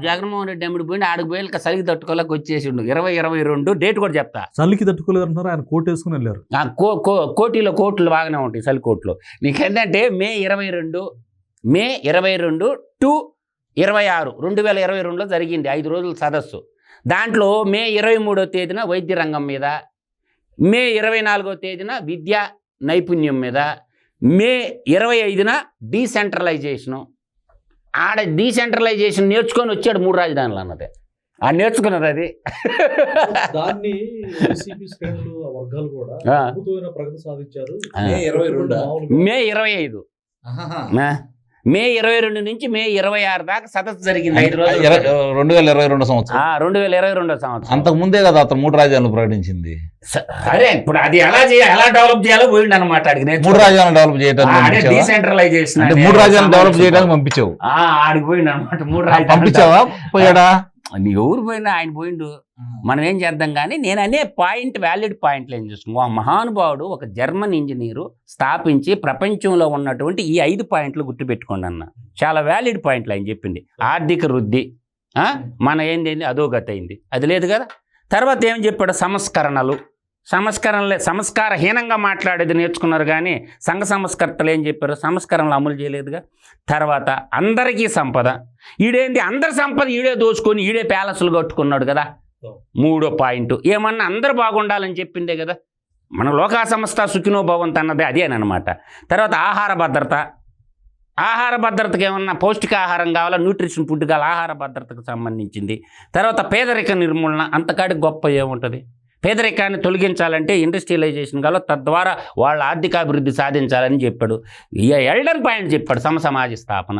జగన్మోహన్ రెడ్డి అమ్ముడు పోయిండు. ఆడికి పోయి చలికి తట్టుకోలేక వచ్చేసిండు. 2022 డేట్ కూడా చెప్తా. చలికి తట్టుకోలేదంటున్నారు, ఆయన కోట్ వేసుకుని వెళ్ళారు. కోట్లు బాగానే ఉంటాయి చలి కోట్లు. నీకేంటంటే మే 22 to 26 2022లో జరిగింది 5 రోజుల సదస్సు. దాంట్లో మే 23వ తేదీన వైద్య రంగం మీద, మే 24వ తేదీన విద్యా నైపుణ్యం మీద, మే 25న డీసెంట్రలైజేషను. ఆడ డీసెంట్రలైజేషన్ నేర్చుకొని వచ్చాడు 3 రాజధానులు అన్నది. ఆ నేర్చుకున్నది అది. దాన్ని వర్గాలు కూడా ప్రగతి సాధించారు. మే 25 మే 22 నుంచి మే 26 దాకా సదస్సు జరిగింది 5 రోజులు. 2022 సంవత్సరం. 2022 సంవత్సరం. అంతకు ముందే కదా అతను 3 రాజ్యాలను ప్రకటించింది. సరే, ఇప్పుడు అది ఎలా డెవలప్ చేయాలో పోయిండు అనమాట. 3 రాజ్యాలను డెవలప్ చేయడానికి, డీసెంట్రలైజేషన్ అంటే 3 రాజ్యాలను డెవలప్ చేయడానికి పంపించావు. ఆడికి పోయిండు అనమాట. 3 రాజ్యాలు పంపించావా? పోయాడా? ఎవరు పోయినా ఆయన పోయిండు. మనం ఏం చేద్దాం కానీ నేను అనే వ్యాలిడ్ పాయింట్లు ఏం చూసుకున్నాం. మహానుభావుడు ఒక జర్మన్ ఇంజనీరు స్థాపించి ప్రపంచంలో ఉన్నటువంటి ఈ 5 పాయింట్లు గుర్తుపెట్టుకోండి అన్న. చాలా వ్యాలిడ్ పాయింట్లు ఆయన చెప్పింది. ఆర్థిక వృద్ధి, మన ఏంది అధోగతి అయింది, అది లేదు కదా. తర్వాత ఏం చెప్పాడు? సంస్కారహీనంగా మాట్లాడేది నేర్చుకున్నారు కానీ సంఘ సంస్కర్తలు ఏం చెప్పారు? సంస్కరణలు అమలు చేయలేదుగా. తర్వాత అందరికీ సంపద. ఈడేంటి అందరి సంపద ఈడే దోచుకొని ఈడే ప్యాలెస్లు కట్టుకున్నాడు కదా. 3వ పాయింట్ ఏమన్నా అందరూ బాగుండాలని చెప్పిందే కదా. మన లోకా సంస్థ సుఖినో భవంతు అన్నది అదేనమాట. తర్వాత ఆహార భద్రతకి ఏమన్నా పౌష్టికాహారం కావాలా, న్యూట్రిషన్ ఫుడ్ కావాలి, ఆహార భద్రతకు సంబంధించింది. తర్వాత పేదరిక నిర్మూలన, అంతకాడికి గొప్ప ఏముంటుంది? పేదరికాన్ని తొలగించాలంటే ఇండస్ట్రియలైజేషన్ కావాలి, తద్వారా వాళ్ళ ఆర్థికాభివృద్ధి సాధించాలని చెప్పాడు. ఎల్డర్ పాయింట్ చెప్పాడు, సమసమాజ స్థాపన.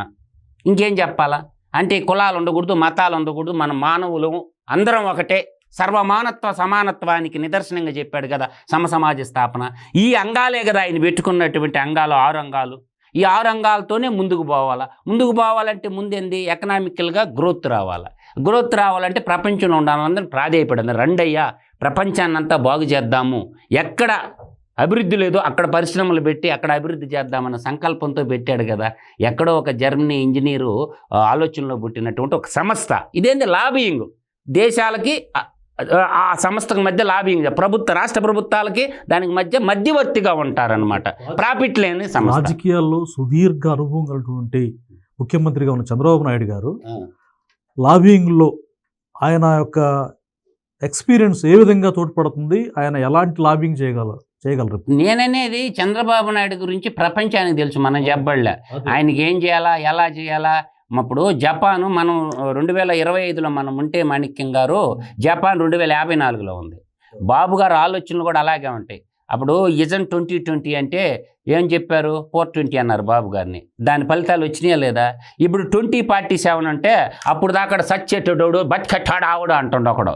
ఇంకేం చెప్పాలా అంటే కులాలు ఉండకూడదు, మతాలు ఉండకూడదు, మన మానవులు అందరం ఒకటే, సర్వమానత్వ సమానత్వానికి నిదర్శనంగా చెప్పాడు కదా సమసమాజ స్థాపన. ఈ అంగాలే కదా ఆయన పెట్టుకున్నటువంటి అంగాలు, 6 అంగాలు. ఈ 6 అంగాలతోనే ముందుకు పోవాలా. ముందుకు పోవాలంటే ముందేంది, ఎకనామికల్గా గ్రోత్ రావాలా. గ్రోత్ రావాలంటే ప్రపంచంలో ఉండాలందరూ ప్రాధేయపడింది, రండయ్యా ప్రపంచాన్ని అంతా బాగు చేద్దాము, ఎక్కడ అభివృద్ధి లేదో అక్కడ పరిశ్రమలు పెట్టి అక్కడ అభివృద్ధి చేద్దామన్న సంకల్పంతో పెట్టాడు కదా. ఎక్కడో ఒక జర్మనీ ఇంజనీరు ఆలోచనలో పుట్టినటువంటి ఒక సంస్థ. ఇదేంటి లాబియింగ్, దేశాలకి ఆ సంస్థకు మధ్య లాబియింగ్, రాష్ట్ర ప్రభుత్వాలకి దానికి మధ్య మధ్యవర్తిగా ఉంటారనమాట, ప్రాఫిట్ లేని సంస్థ. రాజకీయాల్లో సుదీర్ఘ అనుభవం కలిగినటువంటి ముఖ్యమంత్రిగా ఉన్న చంద్రబాబు నాయుడు గారు లాబియింగ్లో ఆయన యొక్క ఎక్స్పీరియన్స్ ఏ విధంగా తోడ్పడుతుంది, ఆయన ఎలాంటి లాబింగ్ చేయగలరు? నేననేది చంద్రబాబు నాయుడు గురించి ప్రపంచానికి తెలుసు, మనం చెప్పబడలే. ఆయనకి ఏం చేయాలా, ఎలా చేయాలా. ఇప్పుడు జపాను మనం 2025లో మనం ఉంటే మాణిక్యం గారు, జపాన్ 2054లో ఉంది. బాబు గారు ఆలోచనలు కూడా అలాగే ఉంటాయి. అప్పుడు ఇజన్ 2020 అంటే ఏం చెప్పారు, 420 అన్నారు బాబు గారిని. దాని ఫలితాలు వచ్చినాయా లేదా? ఇప్పుడు 2047 అంటే అప్పుడు దాకా సచ్చేటోడు బతికట్టాడు ఆవుడు అంటుండ ఒకడు.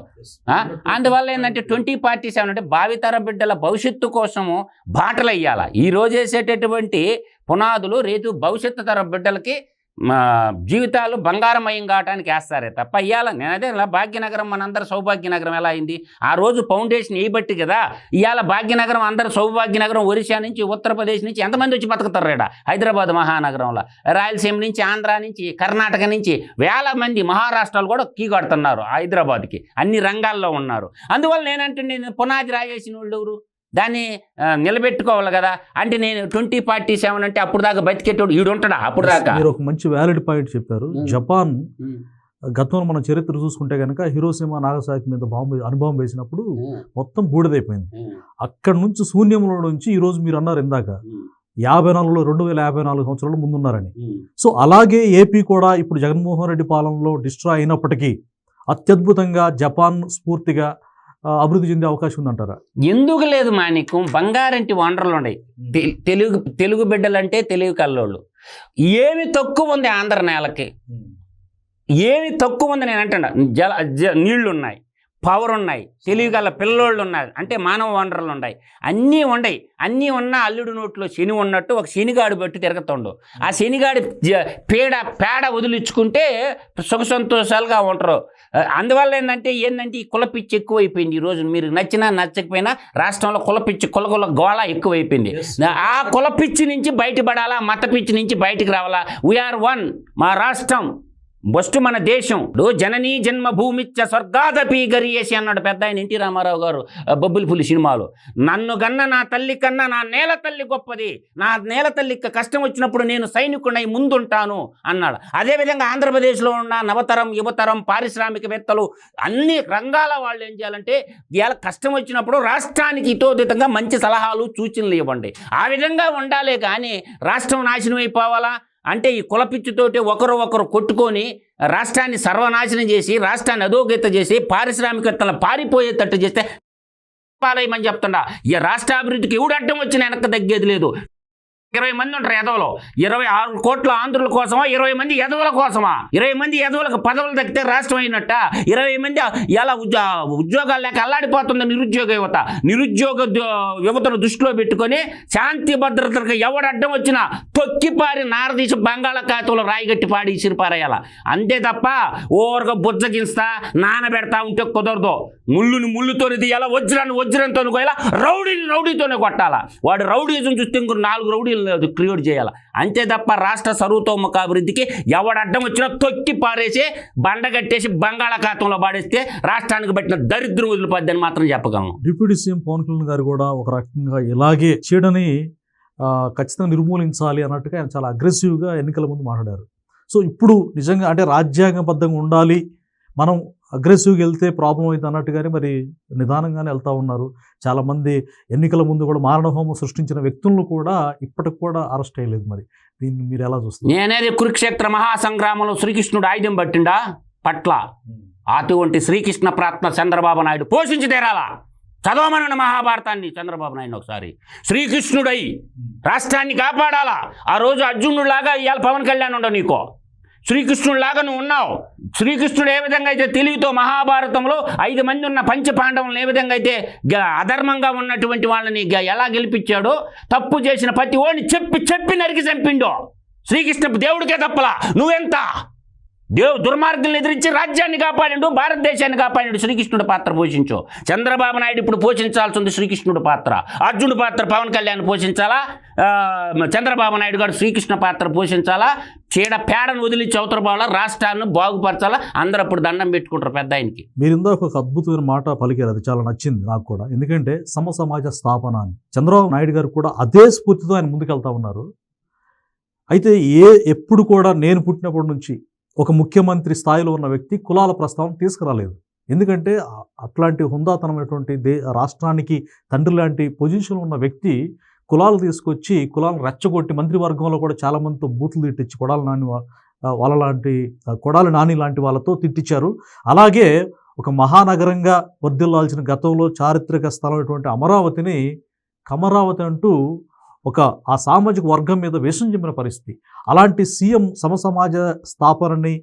అందువల్ల ఏంటంటే 2047 అంటే భావితర బిడ్డల భవిష్యత్తు కోసము బాటలు వేయాల. ఈ రోజు వేసేటటువంటి పునాదులు రేపు భవిష్యత్తు తర బిడ్డలకి జీవితాలు బంగారమయం కావడానికి వేస్తారే తప్ప ఇవాళ నేనదే భాగ్యనగరం మనందరూ సౌభాగ్యనగరం ఎలా అయింది, ఆ రోజు ఫౌండేషన్ వేయబట్టి కదా. ఇవాళ భాగ్యనగరం అందరూ సౌభాగ్యనగరం, ఒరిస్సా నుంచి ఉత్తరప్రదేశ్ నుంచి ఎంతమంది వచ్చి బతుకుతారు రేడా, హైదరాబాద్ మహానగరంలో, రాయలసీమ నుంచి, ఆంధ్ర నుంచి, కర్ణాటక నుంచి వేల మంది, మహారాష్ట్రాలు కూడా కీ కడుతున్నారు హైదరాబాద్కి, అన్ని రంగాల్లో ఉన్నారు. అందువల్ల నేనంటే పునాది రాయేసిన వాళ్ళు ఎవరు, దాన్ని నిలబెట్టుకోవాలి కదా. అంటే నేను 2047 అంటే అప్పుడు దాకా బతికేటోడు ఈడు ఉంటాడా అప్పుడు దాకా? మీరు ఒక మంచి వ్యాలిడ్ పాయింట్ చెప్పారు. జపాన్ గతంలో మనం చరిత్ర చూసుకుంటే కనుక హిరోషిమా నాగసాకి మీద అనుభవం వేసినప్పుడు మొత్తం బూడిదైపోయింది. అక్కడి నుంచి శూన్యంలో నుంచి ఈరోజు మీరు అన్నారు ఇందాక 54లో 2054 సంవత్సరాలు ముందున్నారని. సో అలాగే ఏపీ కూడా ఇప్పుడు జగన్మోహన్ రెడ్డి పాలనలో డిస్ట్రాయ్ అయినప్పటికీ అత్యద్భుతంగా జపాన్ స్ఫూర్తిగా అభివృద్ధి చెందే అవకాశం ఉందంటారా? ఎందుకు లేదు మాణిక్యం, బంగారంటి వనరులు ఉన్నాయి. తెలుగు బిడ్డలంటే తెలుగు కల్లోళ్ళు. ఏమి తక్కువ ఉంది ఆంధ్ర నేలకి, ఏమి తక్కువ ఉంది నేను అంటున్నా. నీళ్లు ఉన్నాయి, పవర్ ఉన్నాయి, తెలివిగల పిల్లోళ్ళు ఉన్నారు, అంటే మానవ వనరులు ఉన్నాయి, అన్నీ ఉన్నాయి. అన్నీ ఉన్నా అల్లుడు నోట్లో శని ఉన్నట్టు ఒక శనిగాడు పెట్టి తిరగతుండు. ఆ శనిగాడి పేడ వదిలించుకుంటే సుఖ సంతోషాలుగా ఉంటారు. అందువల్ల ఏంటంటే ఈ కులపిచ్చి ఎక్కువైపోయింది. ఈరోజు మీరు నచ్చినా నచ్చకపోయినా రాష్ట్రంలో కులపిచ్చి కులకుల గోళ ఎక్కువైపోయింది. ఆ కులపిచ్చి నుంచి బయటపడాలా, మత పిచ్చి నుంచి బయటికి రావాలా. వీఆర్ వన్, మా రాష్ట్రం బొస్టు మన దేశం. జననీ జన్మభూమిచ్చ స్వర్గాదపి గరియేసి అన్నాడు పెద్ద ఆయన ఎన్టీ రామారావు గారు బొబ్బిలిపులి సినిమాలో. నన్ను గన్న నా తల్లి కన్నా నా నేల తల్లి గొప్పది, నా నేల తల్లికి కష్టం వచ్చినప్పుడు నేను సైనికుడై ముందుంటాను అన్నాడు. అదేవిధంగా ఆంధ్రప్రదేశ్లో ఉన్న నవతరం యువతరం పారిశ్రామికవేత్తలు అన్ని రంగాల వాళ్ళు ఏం చేయాలంటే ఇవాళ కష్టం వచ్చినప్పుడు రాష్ట్రానికి హితోదితంగా మంచి సలహాలు సూచనలు ఇవ్వండి. ఆ విధంగా ఉండాలే కానీ రాష్ట్రం నాశనం అయిపోవాలా అంటే ఈ కులపిచ్చితోటి ఒకరు కొట్టుకొని రాష్ట్రాన్ని సర్వనాశనం చేసి రాష్ట్రాన్ని అధోగతి చేసి పారిశ్రామికవేత్తలను పారిపోయేటట్టు చేస్తే పాలయమని చెప్తుండా. ఈ రాష్ట్ర అభివృద్ధికి ఎవడు అడ్డం వచ్చిన వెనక్కి తగ్గేది లేదు. 20 మంది ఉంటారు ఎదవలో, 26 కోట్ల ఆంధ్రుల కోసమా, 20 మంది ఎదవల కోసమా? 20 మంది ఎదవలకు పదవులు దక్కితే రాష్ట్రం అయినట్ట. 20 మంది ఎలా ఉద్యోగాలు లేక అల్లాడిపోతుంది నిరుద్యోగ యువతను దృష్టిలో పెట్టుకొని శాంతి భద్రతలకు ఎవడు అడ్డం వచ్చినా తొక్కిపారి నారదీసి బంగాళాఖాతంలో రాయిగట్టి పాడి ఇసిరిపారేయాల. అంతే తప్ప ఓవర్గా బుజ్జగిస్తా నానబెడతా ఉంటే కుదరదు. ముళ్ళుని ముళ్ళుతోనే తీయాలా, వజ్రంతో కోయాలా, రౌడీతోనే కొట్టాలా. వాడు రౌడీజం చూస్తే ఇంకో 4 రౌడీలు క్రియేట్ చేయాలి. అంతే తప్ప రాష్ట్ర సర్వతోముఖాభివృద్ధికి ఎవడడ్డం వచ్చినా తొక్కి పారేసి బండగట్టేసి బంగాళాఖాతంలో పాడేస్తే రాష్ట్రానికి పట్టిన దరిద్రం వదిలిపోద్దని మాత్రం చెప్పగలను. డిప్యూటీ సీఎం పవన్ కళ్యాణ్ గారు కూడా ఒక రకంగా ఇలాగే చీడని ఖచ్చితంగా నిర్మూలించాలి అన్నట్టుగా ఆయన చాలా అగ్రెసివ్గా ఎన్నికల ముందు మాట్లాడారు. సో ఇప్పుడు నిజంగా అంటే రాజ్యాంగబద్ధంగా ఉండాలి, మనం అగ్రెసివ్గా వెళ్తే ప్రాబ్లం అవుతుంది అన్నట్టుగానే మరి నిదానంగానే వెళ్తూ ఉన్నారు. చాలామంది ఎన్నికల ముందు కూడా మారణహోమం సృష్టించిన వ్యక్తులను కూడా ఇప్పటికి కూడా అరెస్ట్ అయ్యలేదు. మరి దీన్ని మీరు ఎలా చూస్తారు? నేనేది కురుక్షేత్ర మహాసంగ్రామంలో శ్రీకృష్ణుడు ఆయుధం పట్టిండా పట్ల అటువంటి శ్రీకృష్ణ ప్రార్థన చంద్రబాబు నాయుడు పోషించి తీరాలా. చదవమన్న మహాభారతాన్ని చంద్రబాబు నాయుడు ఒకసారి. శ్రీకృష్ణుడై రాష్ట్రాన్ని కాపాడాలా. ఆ రోజు అర్జునుడిలాగా ఇవాళ పవన్ కళ్యాణ్ ఉండవు నీకో. శ్రీకృష్ణుడిలాగా నువ్వు ఉన్నావు. శ్రీకృష్ణుడు ఏ విధంగా అయితే తెలివితో మహాభారతంలో 5 మంది ఉన్న పంచపాండవులను ఏ విధంగా అయితే అధర్మంగా ఉన్నటువంటి వాళ్ళని ఎలా గెలిపించాడో, తప్పు చేసిన ప్రతి ఓడిని చెప్పి నరికి చంపిండో. శ్రీకృష్ణ దేవుడికే తప్పలా. నువ్వెంత దుర్మార్గులను ఎదిరించి రాజ్యాన్ని కాపాడిండు, భారతదేశాన్ని కాపాడిండు. శ్రీకృష్ణుడి పాత్ర పోషించు. చంద్రబాబు నాయుడు ఇప్పుడు పోషించాల్సి ఉంది శ్రీకృష్ణుడి పాత్ర. అర్జునుడి పాత్ర పవన్ కళ్యాణ్ పోషించాలా, చంద్రబాబు నాయుడు గారు శ్రీకృష్ణ పాత్ర పోషించాలా. పేడను వదిలి చౌతరబాల రాష్ట్రాన్ని బాగుపరచాలా. అందరూ అప్పుడు దండం పెట్టుకుంటారు పెద్ద ఆయనకి. మీరు ఇందాక ఒక అద్భుతమైన మాట పలికారు, అది చాలా నచ్చింది నాకు కూడా. ఎందుకంటే సమాజ స్థాపన అని చంద్రబాబు నాయుడు గారు కూడా అదే స్ఫూర్తితో ఆయన ముందుకెళ్తా ఉన్నారు. అయితే ఎప్పుడు కూడా నేను పుట్టినప్పటి నుంచి ఒక ముఖ్యమంత్రి స్థాయిలో ఉన్న వ్యక్తి కులాల ప్రస్తావన తీసుకురాలేదు. ఎందుకంటే అట్లాంటి హుందాతనమైనటువంటి రాష్ట్రానికి తండ్రి లాంటి పొజిషన్లో ఉన్న వ్యక్తి కులాలు తీసుకొచ్చి కులాలను రెచ్చగొట్టి మంత్రివర్గంలో కూడా చాలామందితో బూతులు తిట్టించి కొడాలి నాని లాంటి వాళ్ళతో తిట్టించారు. అలాగే ఒక మహానగరంగా వర్ధిల్లాల్సిన గతంలో చారిత్రక స్థలమైనటువంటి అమరావతిని కమరావతి అంటూ ఆ సామాజిక వర్గం మీద విషం చెందిన పరిస్థితి. అలాంటి సీఎం సమాజ స్థాపనని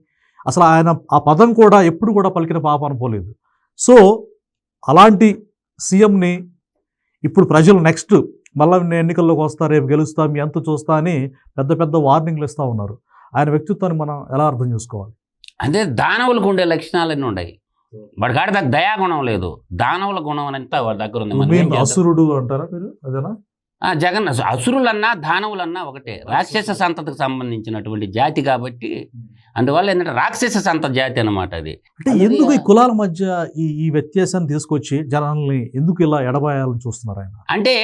అసలు ఆయన ఆ పదం కూడా ఎప్పుడు కూడా పలికిన పాపాన పోలేదు. సో అలాంటి సీఎంని ఇప్పుడు ప్రజలు నెక్స్ట్ మళ్ళీ ఎన్నికల్లోకి వస్తా, రేపు గెలుస్తా, మీ ఎంత చూస్తా అని పెద్ద వార్నింగ్లు ఇస్తూ ఉన్నారు. ఆయన వ్యక్తిత్వాన్ని మనం ఎలా అర్థం చేసుకోవాలి? అంటే దానవులకు ఉండే లక్షణాలన్నీ ఉన్నాయి. వాడి కాడ దగ్గర దయాగుణం లేదు, దానవుల గుణం అంతా వాడి దగ్గర ఉంది. అసురుడు అంటారా మీరు? అదేనా? జగన్ అసురులన్నా దానవులన్నా ఒకటే. రాక్షస సంతతికి సంబంధించినటువంటి జాతి కాబట్టి అందువల్ల ఏంటంటే రాక్షస సంత జాతి అనమాట అది. అంటే ఎందుకు ఈ కులాల మధ్య ఈ వ్యత్యాసాన్ని తీసుకొచ్చి జనాల్ని ఎందుకు ఇలా ఎడబాయాలని చూస్తున్నారు ఆయన? అంటే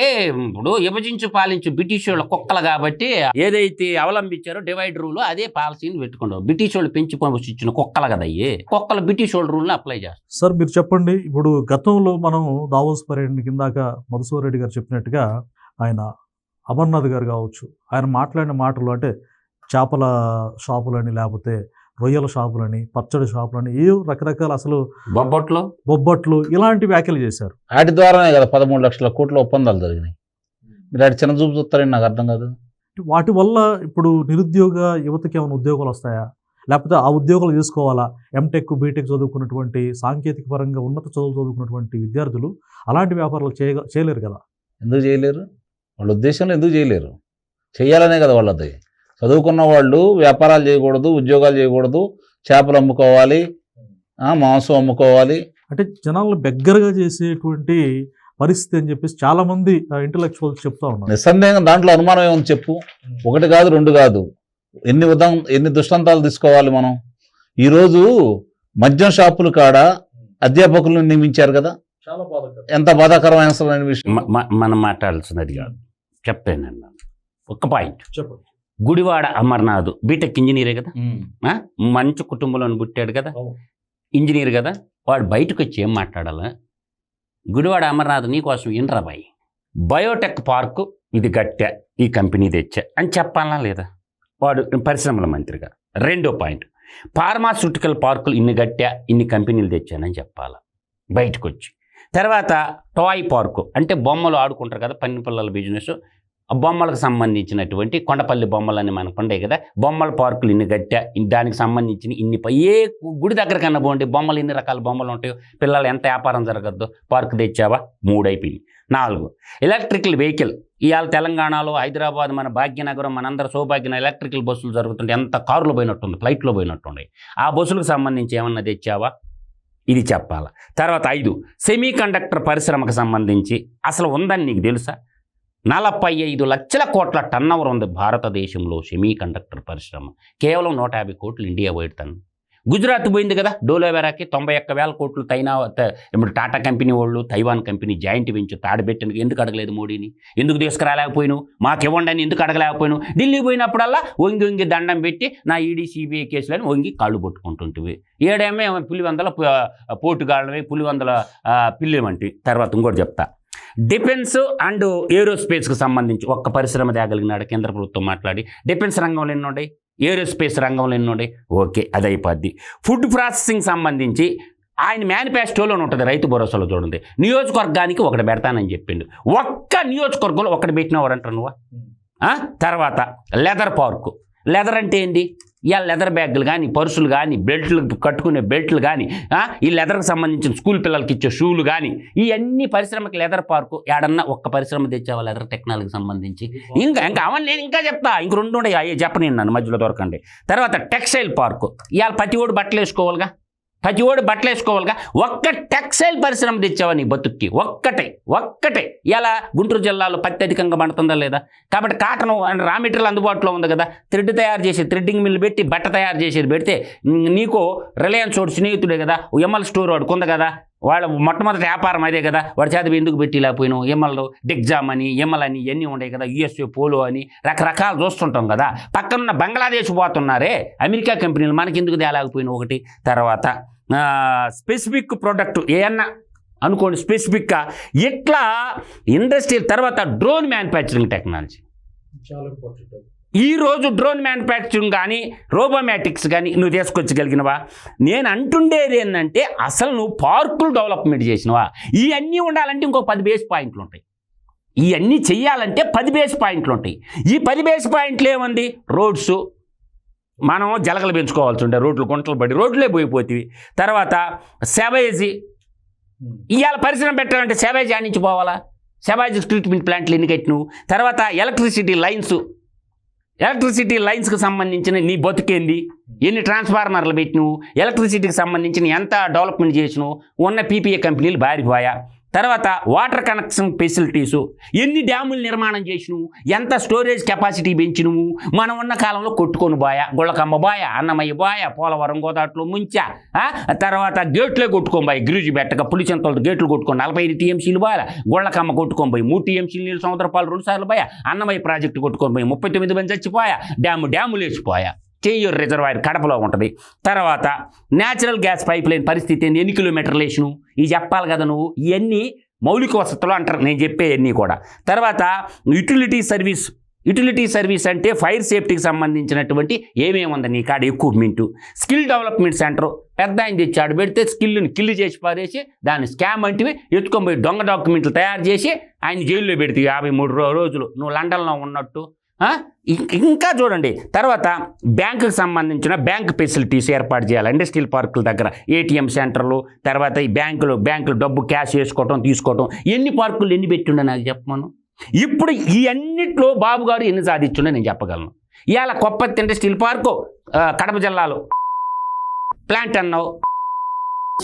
ఇప్పుడు విభజించు పాలించు బ్రిటిష్ వాళ్ళ కుక్కలు కాబట్టి ఏదైతే అవలంబించారో డివైడ్ రూల్ అదే పాలసీని పెట్టుకున్నారు. బ్రిటిష్ వాళ్ళు పెంచి పంపించిన కుక్కలు కదా అయ్యి కుక్కలు బ్రిటిష్ వాళ్ళ రూల్ని అప్లై చేస్తారు. సార్ మీరు చెప్పండి, ఇప్పుడు గతంలో మనం దావోస్ పర్యటన కిందాక మధుసూదన్ రెడ్డి గారు చెప్పినట్టుగా ఆయన అమర్నాథ్ గారు కావచ్చు, ఆయన మాట్లాడిన మాటలు అంటే చేపల షాపులని, లేకపోతే రొయ్యల షాపులని, పచ్చడి షాపులని, ఏ రకరకాల అసలు బొబ్బట్లు ఇలాంటి వ్యాఖ్యలు చేశారు. వాటి ద్వారానే కదా 13 లక్షల కోట్ల ఒప్పందాలు జరిగినాయి. మీరు అటు చిన్న చూపు చూస్తారని నాకు అర్థం కాదు. వాటి వల్ల ఇప్పుడు నిరుద్యోగ యువతకి ఏమైనా ఉద్యోగాలు వస్తాయా, లేకపోతే ఆ ఉద్యోగాలు తీసుకోవాలా? ఎంటెక్ బీటెక్ చదువుకున్నటువంటి సాంకేతిక పరంగా ఉన్నత చదువులు చదువుకున్నటువంటి విద్యార్థులు అలాంటి వ్యాపారాలు చేయలేరు కదా. ఎందుకు చేయలేరు? వాళ్ళ ఉద్దేశంలో ఎందుకు చేయలేరు? చేయాలనే కదా వాళ్ళది. చదువుకున్న వాళ్ళు వ్యాపారాలు చేయకూడదు, ఉద్యోగాలు చేయకూడదు, చేపలు అమ్ముకోవాలి, మాంసం అమ్ముకోవాలి అంటే జనాలను బెగ్గరగా చేసేటువంటి పరిస్థితి అని చెప్పేసి చాలా మంది ఇంటలెక్చువల్స్ చెప్తా ఉన్నారు. నిస్సందేహంగా దాంట్లో అనుమానం ఏమని చెప్పు. 1 కాదు 2 కాదు, ఎన్ని దృష్టాంతాలు తీసుకోవాలి మనం. ఈరోజు మద్యం షాపులు కాడ అధ్యాపకులను నియమించారు కదా, ఎంత బాధాకరమైన విషయం. మనం మాట్లాడాల్సినది కాదు, చెప్తాను ఒక్క పాయింట్. చెప్పండి. గుడివాడ అమర్నాథ్ బీటెక్ ఇంజనీరే కదా, మంచి కుటుంబంలో పుట్టాడు కదా, ఇంజనీర్ కదా, వాడు బయటకు వచ్చి ఏం మాట్లాడాలా? గుడివాడ అమర్నాథ్ నీకోసం ఏంట్రా బాయ్, బయోటెక్ పార్కు ఇది గట్టా, ఈ కంపెనీ తెచ్చా అని చెప్పాలా లేదా? వాడు పరిశ్రమల మంత్రిగా. 2వ పాయింట్, ఫార్మాస్యూటికల్ పార్కులు ఇన్ని గట్టా, ఇన్ని కంపెనీలు తెచ్చానని చెప్పాలా బయటకు వచ్చి. తర్వాత టాయ్ పార్కు అంటే బొమ్మలు ఆడుకుంటారు కదా, పన్ని పిల్లల బిజినెస్, బొమ్మలకు సంబంధించినటువంటి కొండపల్లి బొమ్మలని మనకు ఉండేవి కదా, బొమ్మల పార్కులు ఇన్ని గట్టా, దానికి సంబంధించిన ఏ గుడి దగ్గర కన్నా పోండి బొమ్మలు ఎన్ని రకాల బొమ్మలు ఉంటాయో, పిల్లలు ఎంత వ్యాపారం జరగద్దు, పార్కు తెచ్చావా? 3 అయిపోయింది. 4 ఎలక్ట్రికల్ వెహికల్. ఇవాళ తెలంగాణలో హైదరాబాద్ మన భాగ్యనగరం మనందరూ సౌభాగ్యన ఎలక్ట్రికల్ బస్సులు జరుగుతుంటే ఎంత కార్లు పోయినట్టుంది, ఫ్లైట్లో పోయినట్టుండే. ఆ బస్సులకు సంబంధించి ఏమన్నా తెచ్చావా? ఇది చెప్పాలా. తర్వాత 5 సెమీ కండక్టర్ పరిశ్రమకు సంబంధించి అసలు ఉందని నీకు తెలుసా? 45 లక్షల కోట్ల టర్నోవర్ ఉంది భారతదేశంలో సెమీ కండక్టర్ పరిశ్రమ. కేవలం 150 కోట్లు ఇండియా పోయిడతాను. గుజరాత్ పోయింది కదా డోలోవెరాకి 91,000 కోట్లు. ఇప్పుడు టాటా కంపెనీ వాళ్ళు తైవాన్ కంపెనీ జాయింట్ వెంచర్ తాడబెట్టిన ఎందుకు అడగలేదు మోడీని? ఎందుకు తీసుకురాలేకపోయినావు? మాకు ఇవ్వండి అని ఎందుకు అడగలేకపోయినావు? ఢిల్లీ పోయినప్పుడల్లా వంగి దండం పెట్టి నా ఈడీ సిబిఐ కేసులని వంగి కాళ్ళు పట్టుకుంటుంటివి. ఏడేమే పులివందల పోటుగాళ్ళవి, పులివందల పిల్లేమంటివి. తర్వాత ఇంకోటి చెప్తా, డిఫెన్స్ అండ్ ఏరోస్పేస్కి సంబంధించి ఒక్క పరిశ్రమ తేగలిగినాడు కేంద్ర ప్రభుత్వం మాట్లాడి. డిఫెన్స్ రంగంలో ఎన్ని ఉన్నాయి, ఏరోస్పేస్ రంగంలో ఎన్ని ఉన్నాయి, ఓకే అది అయిపోద్ది. ఫుడ్ ప్రాసెసింగ్ సంబంధించి ఆయన మేనిఫెస్టోలోనే ఉంటుంది, రైతు భరోసాలో చూడండి, నియోజకవర్గానికి ఒకటి పెడతానని చెప్పిండు. ఒక్క నియోజకవర్గంలో ఒకటి పెట్టినవాడు అంటారు నువ్వు. తర్వాత లెదర్ పార్కు. లెదర్ అంటే ఏంటి? ఇవాళ లెదర్ బ్యాగులు కానీ, పర్సులు కానీ, బెల్ట్లు కట్టుకునే బెల్ట్లు కానీ, ఈ లెదర్కి సంబంధించిన స్కూల్ పిల్లలకి ఇచ్చే షూలు కానీ, ఇవన్నీ పరిశ్రమకి లెదర్ పార్కు. ఏడన్నా ఒక్క పరిశ్రమ తెచ్చావా లెదర్ టెక్నాలజీకి సంబంధించి? ఇంకా అవన్నీ నేను ఇంకా చెప్తా, ఇంక 2 ఉన్నాయి, అయ్యే చెప్పని నన్ను మధ్యలో దొరకండి. తర్వాత టెక్స్టైల్ పార్కు. ఇవాళ ప్రతి ఓడు బట్టలు వేసుకోవాలిగా, ఒక్క టెక్స్టైల్ పరిశ్రమ తెచ్చావా నీ బతుక్కి? ఒక్కటే. ఇలా గుంటూరు జిల్లాలో పత్తి అధికంగా పండుతుందా లేదా? కాబట్టి కాటన్ అండ్ రా మెటీరియల్ అందుబాటులో ఉంది కదా, థ్రెడ్ తయారు చేసి థ్రెడ్డింగ్ మిల్లు పెట్టి బట్ట తయారు చేసేది పెడితే నీకు రిలయన్స్ వాడు స్నేహితుడే కదా, ఎంఎల్ స్టోర్ వాడు కొంద కదా, వాళ్ళ మొట్టమొదటి వ్యాపారం అదే కదా, వాడి చేత ఎందుకు పెట్టి లేకపోయినావు? ఎంఎల్ డిగ్జామ్ అని, ఎంఎల్ అని ఇవన్నీ ఉన్నాయి కదా, యుఎస్ఏ పోలో అని రకరకాలు చూస్తుంటాం కదా. పక్కనున్న బంగ్లాదేశ్ పోతున్నారే అమెరికా కంపెనీలు, మనకి ఎందుకు తేలేకపోయినావు? ఒకటి. తర్వాత స్పెసిఫిక్ ప్రోడక్ట్ ఏమన్నా అనుకోండి, స్పెసిఫిక్గా ఇట్లా ఇండస్ట్రియల్. తర్వాత డ్రోన్ మ్యానుఫ్యాక్చరింగ్ టెక్నాలజీ చాలా ఇంపార్టెంట్. ఈరోజు డ్రోన్ మ్యానుఫ్యాక్చరింగ్ కానీ, రోబోమాటిక్స్ కానీ నువ్వు తీసుకొచ్చగలిగినవా? నేను అంటుండేది ఏంటంటే, అసలు నువ్వు పార్కులు డెవలప్మెంట్ చేసినవా? ఇవన్నీ ఉండాలంటే ఇంకో 10 బేస్ పాయింట్లు ఉంటాయి. ఇవన్నీ చెయ్యాలంటే 10 బేస్ పాయింట్లు ఉంటాయి. ఈ 10 బేస్ పాయింట్లు ఏముంది? రోడ్స్, మనం జలగలు పెంచుకోవాల్సి ఉండే, రోడ్లు గుంటలు పడి రోడ్లే పోయిపోతుంది. తర్వాత సెవేజీ, ఇవాళ పరిశ్రమ పెట్టాలంటే సెవేజ్ ఆడ నుంచి పోవాలా? సెవేజ్ ట్రీట్మెంట్ ప్లాంట్లు ఎన్ని కట్టినవు? తర్వాత ఎలక్ట్రిసిటీ లైన్స్కి సంబంధించిన నీ బతుకేంది? ఎన్ని ట్రాన్స్ఫార్మర్లు పెట్టినవు? ఎలక్ట్రిసిటీకి సంబంధించిన ఎంత డెవలప్మెంట్ చేసినావు? ఉన్న పీపీఏ కంపెనీలు బారిపోయా. తర్వాత వాటర్ కనెక్షన్ ఫెసిలిటీసు, ఎన్ని డ్యాములు నిర్మాణం చేసినవు? ఎంత స్టోరేజ్ కెపాసిటీ పెంచినవు? మనం ఉన్న కాలంలో కొట్టుకొని పోయా, గుళ్ళకమ్మ పోయా, అన్నమయ్య పోయా, పోలవరం గోదాట్లో ముంచా. తర్వాత గేట్లే కొట్టుకొని పోయి, గిరిజి బెట్టక పులిచెంతలతో గేట్లు కొట్టుకొని 45 టీఎంసీలు పోయా, గుళ్ళకమ్మ కొట్టుకొని పోయి 3 టీఎంసీలు నీళ్ళు సముద్రపాలు 2 సార్లు పోయా, అన్నమయ్య ప్రాజెక్టు కొట్టుకొని పోయి 39 మంది చచ్చిపోయా, డ్యాములు వేసిపోయా. చెయ్యూరు రిజర్వాయర్ కడపలో ఉంటుంది. తర్వాత న్యాచురల్ గ్యాస్ పైప్ లైన్ పరిస్థితి ఏంది? ఎన్ని కిలోమీటర్లు వేసిను? ఇవి చెప్పాలి కదా నువ్వు. ఇవన్నీ మౌలిక వసతులు అంటారు నేను చెప్పేవన్నీ కూడా. తర్వాత యుటిలిటీ సర్వీస్ అంటే ఫైర్ సేఫ్టీకి సంబంధించినటువంటి ఏమేమి ఉంది నీ కాడ? ఎక్విప్మెంటు. స్కిల్ డెవలప్మెంట్ సెంటర్ పెద్ద ఆయన తెచ్చాడు పెడితే స్కిల్ని కిల్లు చేసి పారేసి దాన్ని స్కామ్ అంటివి ఎత్తుకొని పోయి దొంగ డాక్యుమెంట్లు తయారు చేసి ఆయన జైల్లో పెడితే 53 రోజులు నువ్వు లండన్లో ఉన్నట్టు. ఇంకా చూడండి. తర్వాత బ్యాంకుకి సంబంధించిన బ్యాంక్ ఫెసిలిటీస్ ఏర్పాటు చేయాలి ఇండస్ట్రియల్ పార్కుల దగ్గర, ఏటీఎం సెంటర్లు. తర్వాత ఈ బ్యాంకులు డబ్బు క్యాష్ వేసుకోవటం తీసుకోవటం. ఎన్ని పార్కులు ఎన్ని పెట్టిండో నాకు చెప్పమను. ఇప్పుడు ఈ అన్నిట్లో బాబు గారు ఎన్ని సాధించుండో నేను చెప్పగలను. ఇవాళ కొప్పర్తి ఇండస్ట్రియల్ పార్కు కడప జిల్లాలో ప్లాంట్ అన్నావు,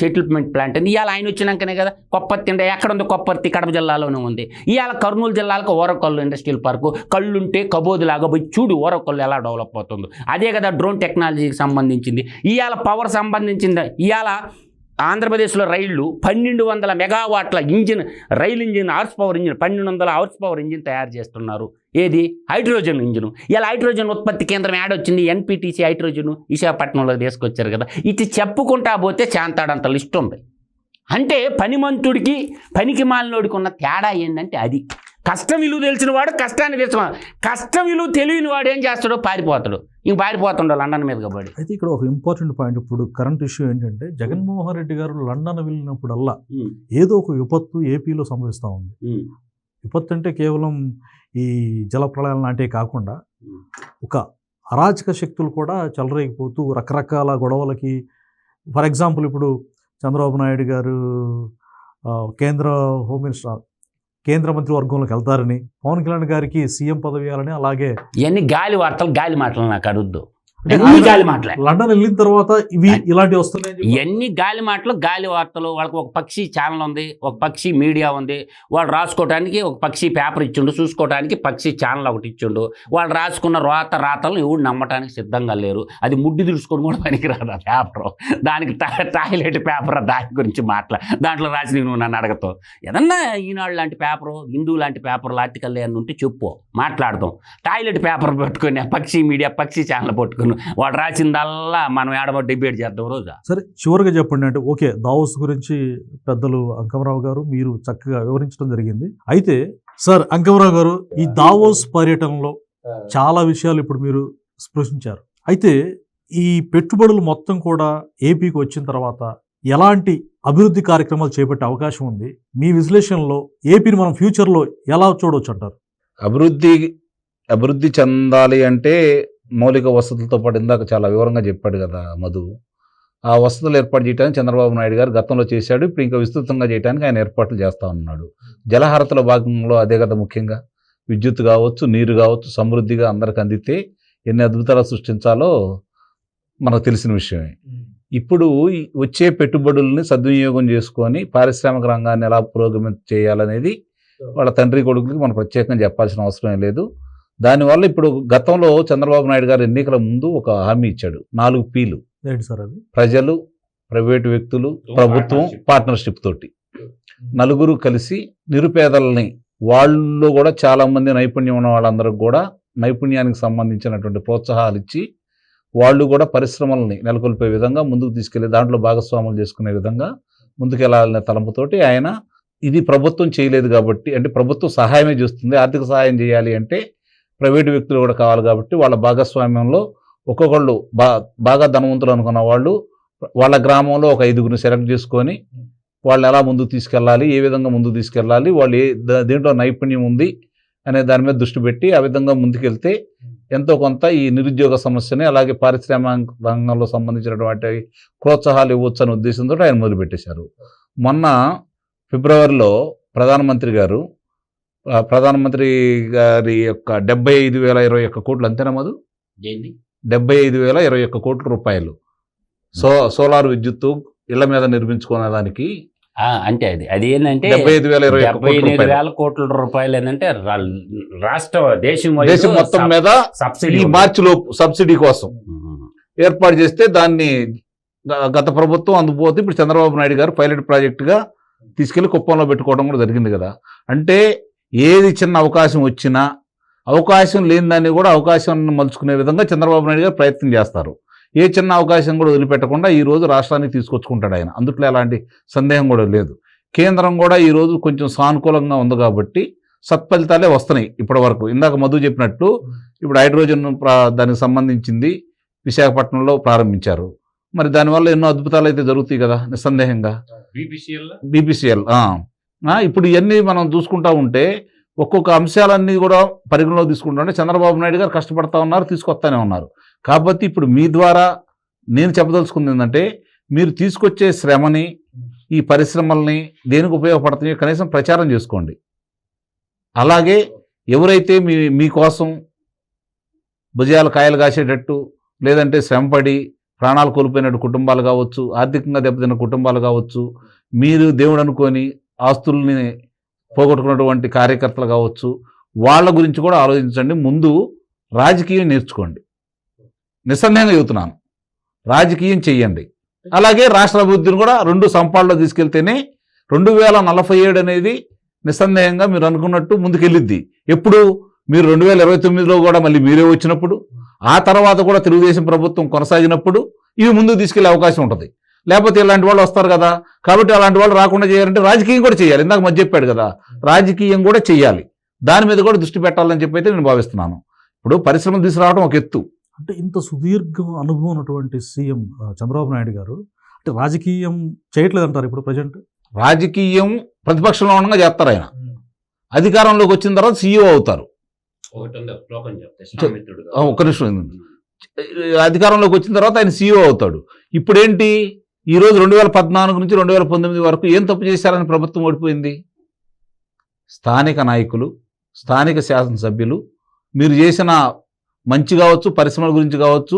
సెటిల్మెంట్ ప్లాంట్ అని. ఇవాళ ఆయన వచ్చినాకనే కదా కొప్పర్తి. ఎక్కడ ఉంది కొప్పర్తి? కడప జిల్లాలోనే ఉంది. ఇవాళ కర్నూలు జిల్లాలకు ఓరకల్లు ఇండస్ట్రియల్ పార్కు. కళ్ళుంటే కబోదులాగా పోయి చూడు ఓరకల్లు ఎలా డెవలప్ అవుతుందో. అదే కదా డ్రోన్ టెక్నాలజీకి సంబంధించింది. ఇవాళ పవర్ సంబంధించింది. ఇవాళ ఆంధ్రప్రదేశ్లో రైళ్లు 1200 మెగావాట్ల రైలు engine horse power engine 1200 horse power engine తయారు చేస్తున్నారు. ఏది? Hydrogen engine. ఇలా హైడ్రోజన్ ఉత్పత్తి కేంద్రం యాడొచ్చింది? ఎన్పిటిసి హైడ్రోజన్ విశాఖపట్నంలో తీసుకొచ్చారు కదా. ఇది చెప్పుకుంటా పోతే చాంతాడంత లిస్ట్ ఉంది. అంటే పనిమంతుడికి పనికి మాలినోడికి ఉన్న తేడా ఏంటంటే అది. కష్టం విలువ తెలిసిన వాడు కష్టాన్ని తెచ్చుకున్నాడు. కష్టం విలువ తెలియని వాడు ఏం చేస్తాడో పారిపోతాడు. ఇంక పారిపోతుండో లండన్ మీద కాబట్టి. అయితే ఇక్కడ ఒక ఇంపార్టెంట్ పాయింట్, ఇప్పుడు కరెంట్ ఇష్యూ ఏంటంటే జగన్మోహన్ రెడ్డి గారు లండన్ వెళ్ళినప్పుడల్లా ఏదో ఒక విపత్తు ఏపీలో సంభవిస్తూ ఉంది. విపత్తు అంటే కేవలం ఈ జల ప్రళయాలు లాంటివి కాకుండా ఒక అరాచక శక్తులు కూడా చెలరేగిపోతూ రకరకాల గొడవలకి. ఫర్ ఎగ్జాంపుల్ ఇప్పుడు చంద్రబాబు నాయుడు గారు కేంద్ర మంత్రి వర్గంలోకి వెళ్తారని, పవన్ కళ్యాణ్ గారికి సీఎం పదవి ఇవ్వాలని, అలాగే ఇవన్నీ గాలి మాటలు నాకు అడుగుద్దు. లండన్ వెళ్ళిన తర్వాత ఇలాంటివి వస్తున్నాయి. ఇవన్నీ గాలి వార్తలు. వాళ్ళకి ఒక పక్షి ఛానల్ ఉంది, ఒక పక్షి మీడియా ఉంది. వాళ్ళు రాసుకోవడానికి ఒక పక్షి పేపర్ ఇచ్చిండు, చూసుకోవడానికి పక్షి ఛానల్ ఒకటి ఇచ్చిండు. వాళ్ళు రాసుకున్న రాతలను ఎవరు నమ్మటానికి సిద్ధంగా లేరు. అది ముడ్డి దుడుచుకొని కూడా పనికిరాదు ఆ పేపర్. దానికి టాయిలెట్ పేపర్, దాని గురించి దాంట్లో రాసి నువ్వు నన్ను అడగతావు. ఏదన్నా ఈనాడు లాంటి పేపరు, హిందూ లాంటి పేపర్ ఆర్టికల్ ఏమన్నా ఉంటే చెప్పు, మాట్లాడతాం. టాయిలెట్ పేపర్ పెట్టుకొని పక్షి మీడియా పక్షి ఛానల్ పట్టుకుని వాడు రాసిందల్లా మనం ఏడబో డిబేట్ చేద్దాం రోజు. సరే, చివరిగా చెప్పండి. అంటే ఓకే, దావోస్ గురించి పెద్దలు అంకమరావు గారు మీరు చక్కగా వివరించడం జరిగింది. అయితే సార్ అంకమరావు గారు, ఈ దావోస్ పర్యటనలో చాలా విషయాలు ఇప్పుడు మీరు స్పృశించారు. అయితే ఈ పెట్టుబడులు మొత్తం కూడా ఏపీకి వచ్చిన తర్వాత ఎలాంటి అభివృద్ధి కార్యక్రమాలు చేపట్టే అవకాశం ఉంది? మీ విశ్లేషణలో ఏపీని మనం ఫ్యూచర్లో ఎలా చూడవచ్చు అంటారు? అభివృద్ధి చెందాలి అంటే మౌలిక వసతులతో పాటు ఇందాక చాలా వివరంగా చెప్పాడు కదా మధు. ఆ వసతులు ఏర్పాటు చేయడానికి చంద్రబాబు నాయుడు గారు గతంలో చేశాడు. ఇప్పుడు ఇంకా విస్తృతంగా చేయడానికి ఆయన ఏర్పాట్లు చేస్తూ ఉన్నాడు. జలహారతల భాగంలో అదే కదా ముఖ్యంగా. విద్యుత్ కావచ్చు, నీరు కావచ్చు, సమృద్ధిగా అందరికి అందితే ఎన్ని అద్భుతాలు సృష్టించాలో మనకు తెలిసిన విషయమే. ఇప్పుడు వచ్చే పెట్టుబడుల్ని సద్వినియోగం చేసుకొని పారిశ్రామిక రంగాన్ని ఎలా పురోగమనం చేయాలనేది వాళ్ళ తండ్రి కొడుకులకి మనం ప్రత్యేకంగా చెప్పాల్సిన అవసరం లేదు. దానివల్ల ఇప్పుడు గతంలో చంద్రబాబు నాయుడు గారు ఎన్నికల ముందు ఒక హామీ ఇచ్చాడు, 4 Pలు. ఏంటి సార్ అది? ప్రజలు, ప్రైవేటు వ్యక్తులు, ప్రభుత్వం, పార్ట్నర్షిప్ తోటి నలుగురు కలిసి నిరుపేదలని, వాళ్ళు కూడా చాలామంది నైపుణ్యం ఉన్న వాళ్ళందరికీ కూడా నైపుణ్యానికి సంబంధించినటువంటి ప్రోత్సాహాలు ఇచ్చి వాళ్ళు కూడా పరిశ్రమలని నెలకొల్పే విధంగా ముందుకు తీసుకెళ్లి దాంట్లో భాగస్వాములు చేసుకునే విధంగా ముందుకెళ్లాలనే తలంపుతోటి ఆయన, ఇది ప్రభుత్వం చేయలేదు కాబట్టి, అంటే ప్రభుత్వం సహాయమే చేస్తుంది, ఆర్థిక సహాయం చేయాలి అంటే ప్రైవేటు వ్యక్తులు కూడా కావాలి కాబట్టి వాళ్ళ భాగస్వామ్యంలో ఒక్కొక్కళ్ళు బాగా ధనవంతులు అనుకున్న వాళ్ళు వాళ్ళ గ్రామంలో ఒక 5గురిని సెలెక్ట్ చేసుకొని వాళ్ళు ఎలా ముందుకు తీసుకెళ్ళాలి, ఏ విధంగా ముందుకు తీసుకెళ్ళాలి, వాళ్ళు దేంట్లో నైపుణ్యం ఉంది అనే దాని మీద దృష్టి పెట్టి ఆ విధంగా ముందుకెళ్తే ఎంతో కొంత ఈ నిరుద్యోగ సమస్యని, అలాగే పారిశ్రామిక రంగంలో సంబంధించినటువంటి ప్రోత్సాహాలు ఇవ్వచ్చు అనే ఉద్దేశంతో ఆయన మొదలుపెట్టేశారు. మొన్న ఫిబ్రవరిలో ప్రధానమంత్రి గారి యొక్క 75,021 కోట్లు, అంతేనా మధు? 75,021 కోట్ల రూపాయలు సోలార్ విద్యుత్తు ఇళ్ల మీద నిర్మించుకునే దానికి. అంటే అది ఏంటంటే 75,021 కోట్ల రూపాయలు ఏంటంటే రాష్ట్ర దేశం మొత్తం మీద సబ్సిడీ, ఈ మార్చిలోపు సబ్సిడీ కోసం ఏర్పాటు చేస్తే దాన్ని గత ప్రభుత్వం అందుపోతే ఇప్పుడు చంద్రబాబు నాయుడు గారు పైలట్ ప్రాజెక్టుగా తీసుకెళ్లి కుప్పంలో పెట్టుకోవడం కూడా జరిగింది కదా. అంటే ఏది చిన్న అవకాశం వచ్చినా అవకాశం లేని దాన్ని కూడా అవకాశాన్ని మలుచుకునే విధంగా చంద్రబాబు నాయుడు గారు ప్రయత్నం చేస్తారు. ఏ చిన్న అవకాశం కూడా వదిలిపెట్టకుండా ఈరోజు రాష్ట్రానికి తీసుకొచ్చుకుంటాడు ఆయన, అందుట్లో ఎలాంటి సందేహం కూడా లేదు. కేంద్రం కూడా ఈరోజు కొంచెం సానుకూలంగా ఉంది కాబట్టి సత్ఫలితాలే వస్తున్నాయి ఇప్పటి వరకు. ఇందాక మధు చెప్పినట్టు ఇప్పుడు హైడ్రోజన్ దానికి సంబంధించింది విశాఖపట్నంలో ప్రారంభించారు. మరి దానివల్ల ఎన్నో అద్భుతాలు అయితే జరుగుతాయి కదా నిస్సందేహంగా. బీపీసీఎల్ ఇప్పుడు ఇవన్నీ మనం చూసుకుంటా ఉంటే ఒక్కొక్క అంశాలన్నీ కూడా పరిగణలో తీసుకుంటుంటే చంద్రబాబు నాయుడు గారు కష్టపడతా ఉన్నారు, తీసుకొస్తానే ఉన్నారు. కాబట్టి ఇప్పుడు మీ ద్వారా నేను చెప్పదలుచుకుంది ఏంటంటే, మీరు తీసుకొచ్చే శ్రమని, ఈ పరిశ్రమల్ని దేనికి ఉపయోగపడుతున్నాయో కనీసం ప్రచారం చేసుకోండి. అలాగే ఎవరైతే మీకోసం భుజాలు కాయలు కాసేటట్టు, లేదంటే శ్రమపడి ప్రాణాలు కోల్పోయినట్టు కుటుంబాలు కావచ్చు, ఆర్థికంగా దెబ్బతిన్న కుటుంబాలు కావచ్చు, మీరు దేవుడు అనుకొని ఆస్తుల్ని పోగొట్టుకున్నటువంటి కార్యకర్తలు కావచ్చు, వాళ్ళ గురించి కూడా ఆలోచించండి. ముందు రాజకీయం నేర్చుకోండి, నిస్సందేహంగా చెబుతున్నాను. రాజకీయం చెయ్యండి. అలాగే రాష్ట్ర అభివృద్ధిని కూడా 2 సంపాల్లో తీసుకెళ్తేనే 2047 అనేది నిస్సందేహంగా మీరు అనుకున్నట్టు ముందుకెళ్ళిద్ది. ఎప్పుడు? మీరు 2029లో కూడా మళ్ళీ మీరే వచ్చినప్పుడు, ఆ తర్వాత కూడా తెలుగుదేశం ప్రభుత్వం కొనసాగినప్పుడు ఇవి ముందుకు తీసుకెళ్లే అవకాశం ఉంటుంది. లేకపోతే ఇలాంటి వాళ్ళు వస్తారు కదా. కాబట్టి అలాంటి వాళ్ళు రాకుండా చేయాలంటే రాజకీయం కూడా చేయాలి. ఇందాక మధ్య చెప్పాడు కదా, రాజకీయం కూడా చేయాలి. దాని మీద కూడా దృష్టి పెట్టాలని చెప్పి అయితే నేను భావిస్తున్నాను. ఇప్పుడు పరిశ్రమలు తీసుకురావడం ఒక ఎత్తు. అంటే ఇంత సుదీర్ఘ అనుభవం ఉన్నటువంటి సీఎం చంద్రబాబు నాయుడు గారు అంటే రాజకీయం చేయట్లేదు అంటారు ఇప్పుడు ప్రజెంట్? రాజకీయం ప్రతిపక్షంలో ఉండగా చేస్తారు. ఆయన అధికారంలోకి వచ్చిన తర్వాత సీఈఓ అవుతారు. ఒక్క నిమిషం, అధికారంలోకి వచ్చిన తర్వాత ఆయన సీఈఓ అవుతాడు. ఇప్పుడేంటి, ఈరోజు 2014 నుంచి 2019 వరకు ఏం తప్పు చేశారని ప్రభుత్వం ఓడిపోయింది? స్థానిక నాయకులు, స్థానిక శాసనసభ్యులు మీరు చేసిన మంచి కావచ్చు, పరిశ్రమల గురించి కావచ్చు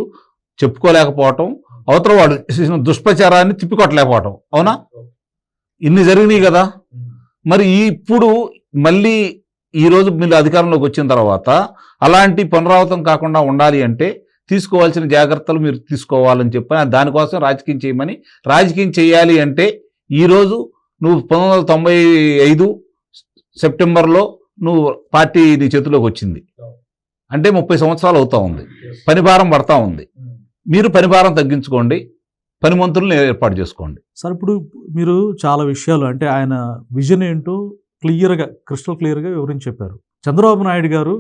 చెప్పుకోలేకపోవటం, అవతల వాడు చేసిన దుష్ప్రచారాన్ని తిప్పికొట్టలేకపోవటం. అవునా? ఇన్ని జరిగినాయి కదా. మరి ఇప్పుడు మళ్ళీ ఈరోజు మీరు అధికారంలోకి వచ్చిన తర్వాత అలాంటి పునరావృతం కాకుండా ఉండాలి అంటే తీసుకోవాల్సిన జాగ్రత్తలు మీరు తీసుకోవాలని చెప్పని, దానికోసం రాజకీయం చేయమని. రాజకీయం చేయాలి అంటే ఈరోజు నువ్వు 1995 సెప్టెంబర్లో నువ్వు పార్టీ నీ చేతిలోకి వచ్చింది అంటే 30 సంవత్సరాలు అవుతా ఉంది. పనిభారం పడతా ఉంది. మీరు పనిభారం తగ్గించుకోండి, పని మంత్రులను ఏర్పాటు చేసుకోండి. సార్ ఇప్పుడు మీరు చాలా విషయాలు అంటే ఆయన విజన్ ఏంటో క్లియర్గా క్రిస్టల్ క్లియర్గా వివరించి చెప్పారు. చంద్రబాబు నాయుడు గారు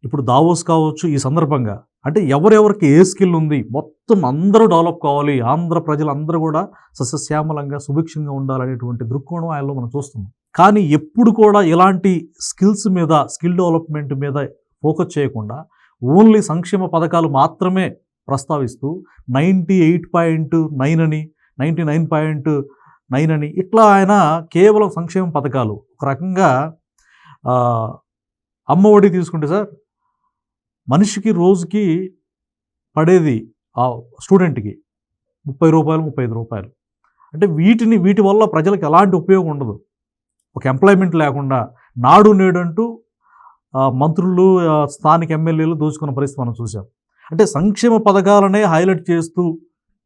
ఇప్పుడు దావోస్ కావచ్చు, ఈ సందర్భంగా అంటే ఎవరెవరికి ఏ స్కిల్ ఉంది మొత్తం అందరూ డెవలప్ కావాలి, ఆంధ్ర ప్రజలందరూ కూడా సస్యశ్యామలంగా సుభిక్షంగా ఉండాలనేటువంటి దృక్కోణం ఆయనలో మనం చూస్తున్నాం. కానీ ఎప్పుడు కూడా ఇలాంటి స్కిల్స్ మీద, స్కిల్ డెవలప్మెంట్ మీద ఫోకస్ చేయకుండా ఓన్లీ సంక్షేమ పథకాలు మాత్రమే ప్రస్తావిస్తూ 98.9 అని 99.9 అని ఇట్లా ఆయన కేవలం సంక్షేమ పథకాలు. ఒక రకంగా అమ్మ ఒడి తీసుకుంటే సార్, మనిషికి రోజుకి పడేది ఆ స్టూడెంట్కి 30 రూపాయలు 35 రూపాయలు. అంటే వీటి వల్ల ప్రజలకు ఎలాంటి ఉపయోగం ఉండదు. ఒక ఎంప్లాయ్మెంట్ లేకుండా నాడు నేడు అంటూ మంత్రులు, స్థానిక ఎమ్మెల్యేలు దోచుకున్న పరిస్థితి మనం చూసాం. అంటే సంక్షేమ పథకాలనే హైలైట్ చేస్తూ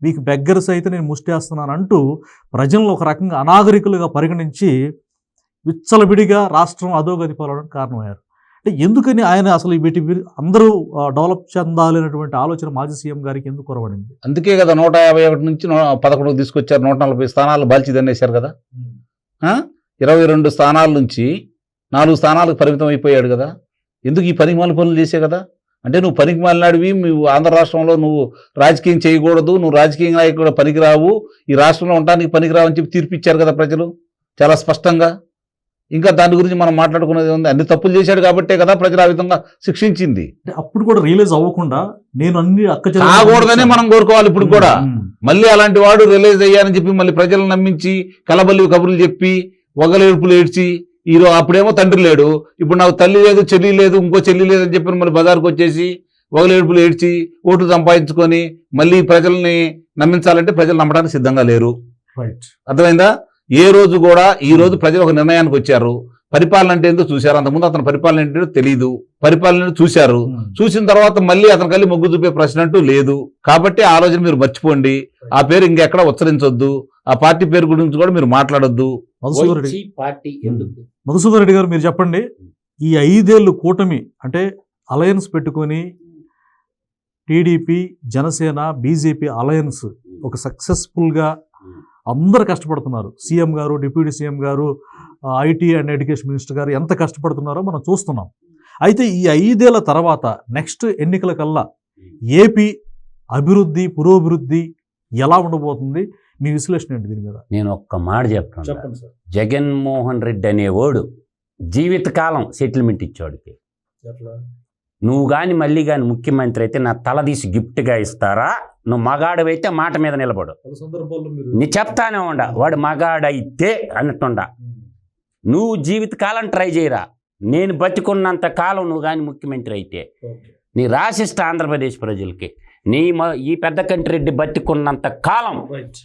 మీకు బెగ్గర్స్ అయితే నేను ముష్టేస్తున్నాను అంటూ ప్రజలను ఒక రకంగా అనాగరికులుగా పరిగణించి విచ్చలవిడిగా రాష్ట్రం అధోగతి పాలవడానికి కారణమయ్యారు. అంటే ఎందుకని ఆయన అసలు అందరూ డెవలప్ చెందాలి అనేటువంటి ఆలోచన మాజీ సీఎం గారికి ఎందుకు కొరవడింది? అందుకే కదా 151 నుంచి 11 తీసుకొచ్చారు, 140 స్థానాలు బాల్చి దన్నేశారు కదా. 22 స్థానాల నుంచి 4 స్థానాలకు పరిమితం అయిపోయాడు కదా. ఎందుకు ఈ పనికిమాల పనులు చేసే కదా. అంటే నువ్వు పనికిమాలినాడివి, నువ్వు ఆంధ్ర రాష్ట్రంలో నువ్వు రాజకీయం చేయకూడదు, నువ్వు రాజకీయ నాయకుడు పనికిరావు, ఈ రాష్ట్రంలో ఉండడానికి పనికిరావు అని చెప్పి తీర్పిచ్చారు కదా ప్రజలు చాలా స్పష్టంగా. ఇంకా దాని గురించి మనం మాట్లాడుకునేది ఉంది. అన్ని తప్పులు చేశాడు కాబట్టే కదా ప్రజలు ఆ విధంగా శిక్షించింది. అప్పుడు కూడా రియలైజ్ అవ్వకుండా నేను అన్ని కాకూడదనే మనం కోరుకోవాలి. ఇప్పుడు కూడా మళ్ళీ అలాంటి వాడు రిలైజ్ అయ్యారని చెప్పి మళ్ళీ ప్రజలను నమ్మించి కలబల్లి కబుర్లు చెప్పి ఒగలేడుపులు ఏడ్చి ఈరోజు అప్పుడేమో తండ్రి లేడు, ఇప్పుడు నాకు తల్లి లేదు, చెల్లి లేదు, ఇంకో చెల్లి లేదని చెప్పి మళ్ళీ బజార్కి వచ్చేసి ఒగలేడుపులు ఏడ్చి ఓట్లు సంపాదించుకొని మళ్ళీ ప్రజల్ని నమ్మించాలంటే ప్రజలు నమ్మడానికి సిద్ధంగా లేరు. అర్థమైందా? ఏ రోజు కూడా ఈ రోజు ప్రజలు ఒక నిర్ణయానికి వచ్చారు. పరిపాలన అంటే ఏంటో చూశారు. అంతకుముందు అతను పరిపాలన ఏంటో తెలియదు, పరిపాలన చూశారు. చూసిన తర్వాత మళ్ళీ అతని కలిసి మొగ్గు చూపే ప్రశ్న అంటూ లేదు. కాబట్టి ఆ రోజున మీరు మర్చిపోండి, ఆ పేరు ఇంకెక్కడ ఉచ్చరించొద్దు, ఆ పార్టీ పేరు గురించి కూడా మీరు మాట్లాడొద్దు. మధుసూదన్ రెడ్డి గారు మీరు చెప్పండి, ఈ 5 ఏళ్ళు కూటమి అంటే అలయన్స్ పెట్టుకొని టీడీపీ, జనసేన, బీజేపీ అలయన్స్ ఒక సక్సెస్ఫుల్గా అందరు కష్టపడుతున్నారు. సీఎం గారు, డిప్యూటీ సీఎం గారు, ఐటీ అండ్ ఎడ్యుకేషన్ మినిస్టర్ గారు ఎంత కష్టపడుతున్నారో మనం చూస్తున్నాం. అయితే ఈ 5 ఏళ్ల తర్వాత నెక్స్ట్ ఎన్నికల కల్లా ఏపీ అభివృద్ధి, పురోభివృద్ధి ఎలా ఉండబోతుంది? మీ విశ్లేషణ ఏంటి దీని మీద? నేను ఒక్క మాట చెప్తాను సార్. జగన్మోహన్ రెడ్డి అనేవాడు జీవితకాలం సెటిల్మెంట్ ఇచ్చాడుకి. నువ్వు కానీ మళ్ళీ కానీ ముఖ్యమంత్రి అయితే నా తల తీసి గిఫ్ట్గా ఇస్తారా? నువ్వు మగాడవైతే మాట మీద నిలబడు. నీ చెప్తానే ఉండ, వాడు మగాడైతే అన్నట్టుండ. నువ్వు జీవితకాలం ట్రై చేయరా. నేను బతికున్నంత కాలం నువ్వు కానీ ముఖ్యమంత్రి అయితే నీ రాసిస్తా ఆంధ్రప్రదేశ్ ప్రజలకి. ఈ పెద్ద కంటి రెడ్డి బతికున్నంత కాలం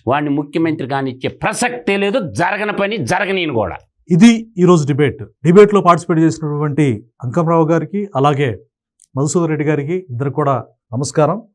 వాడిని ముఖ్యమంత్రి కానిచ్చే ప్రసక్తే లేదు. జరగని పని జరగనీని కూడా. ఇది ఈరోజు డిబేట్లో పార్టిసిపేట్ చేసినటువంటి అంకమరావు గారికి అలాగే మధుసూదన్ రెడ్డి గారికి ఇద్దరు కూడా నమస్కారం.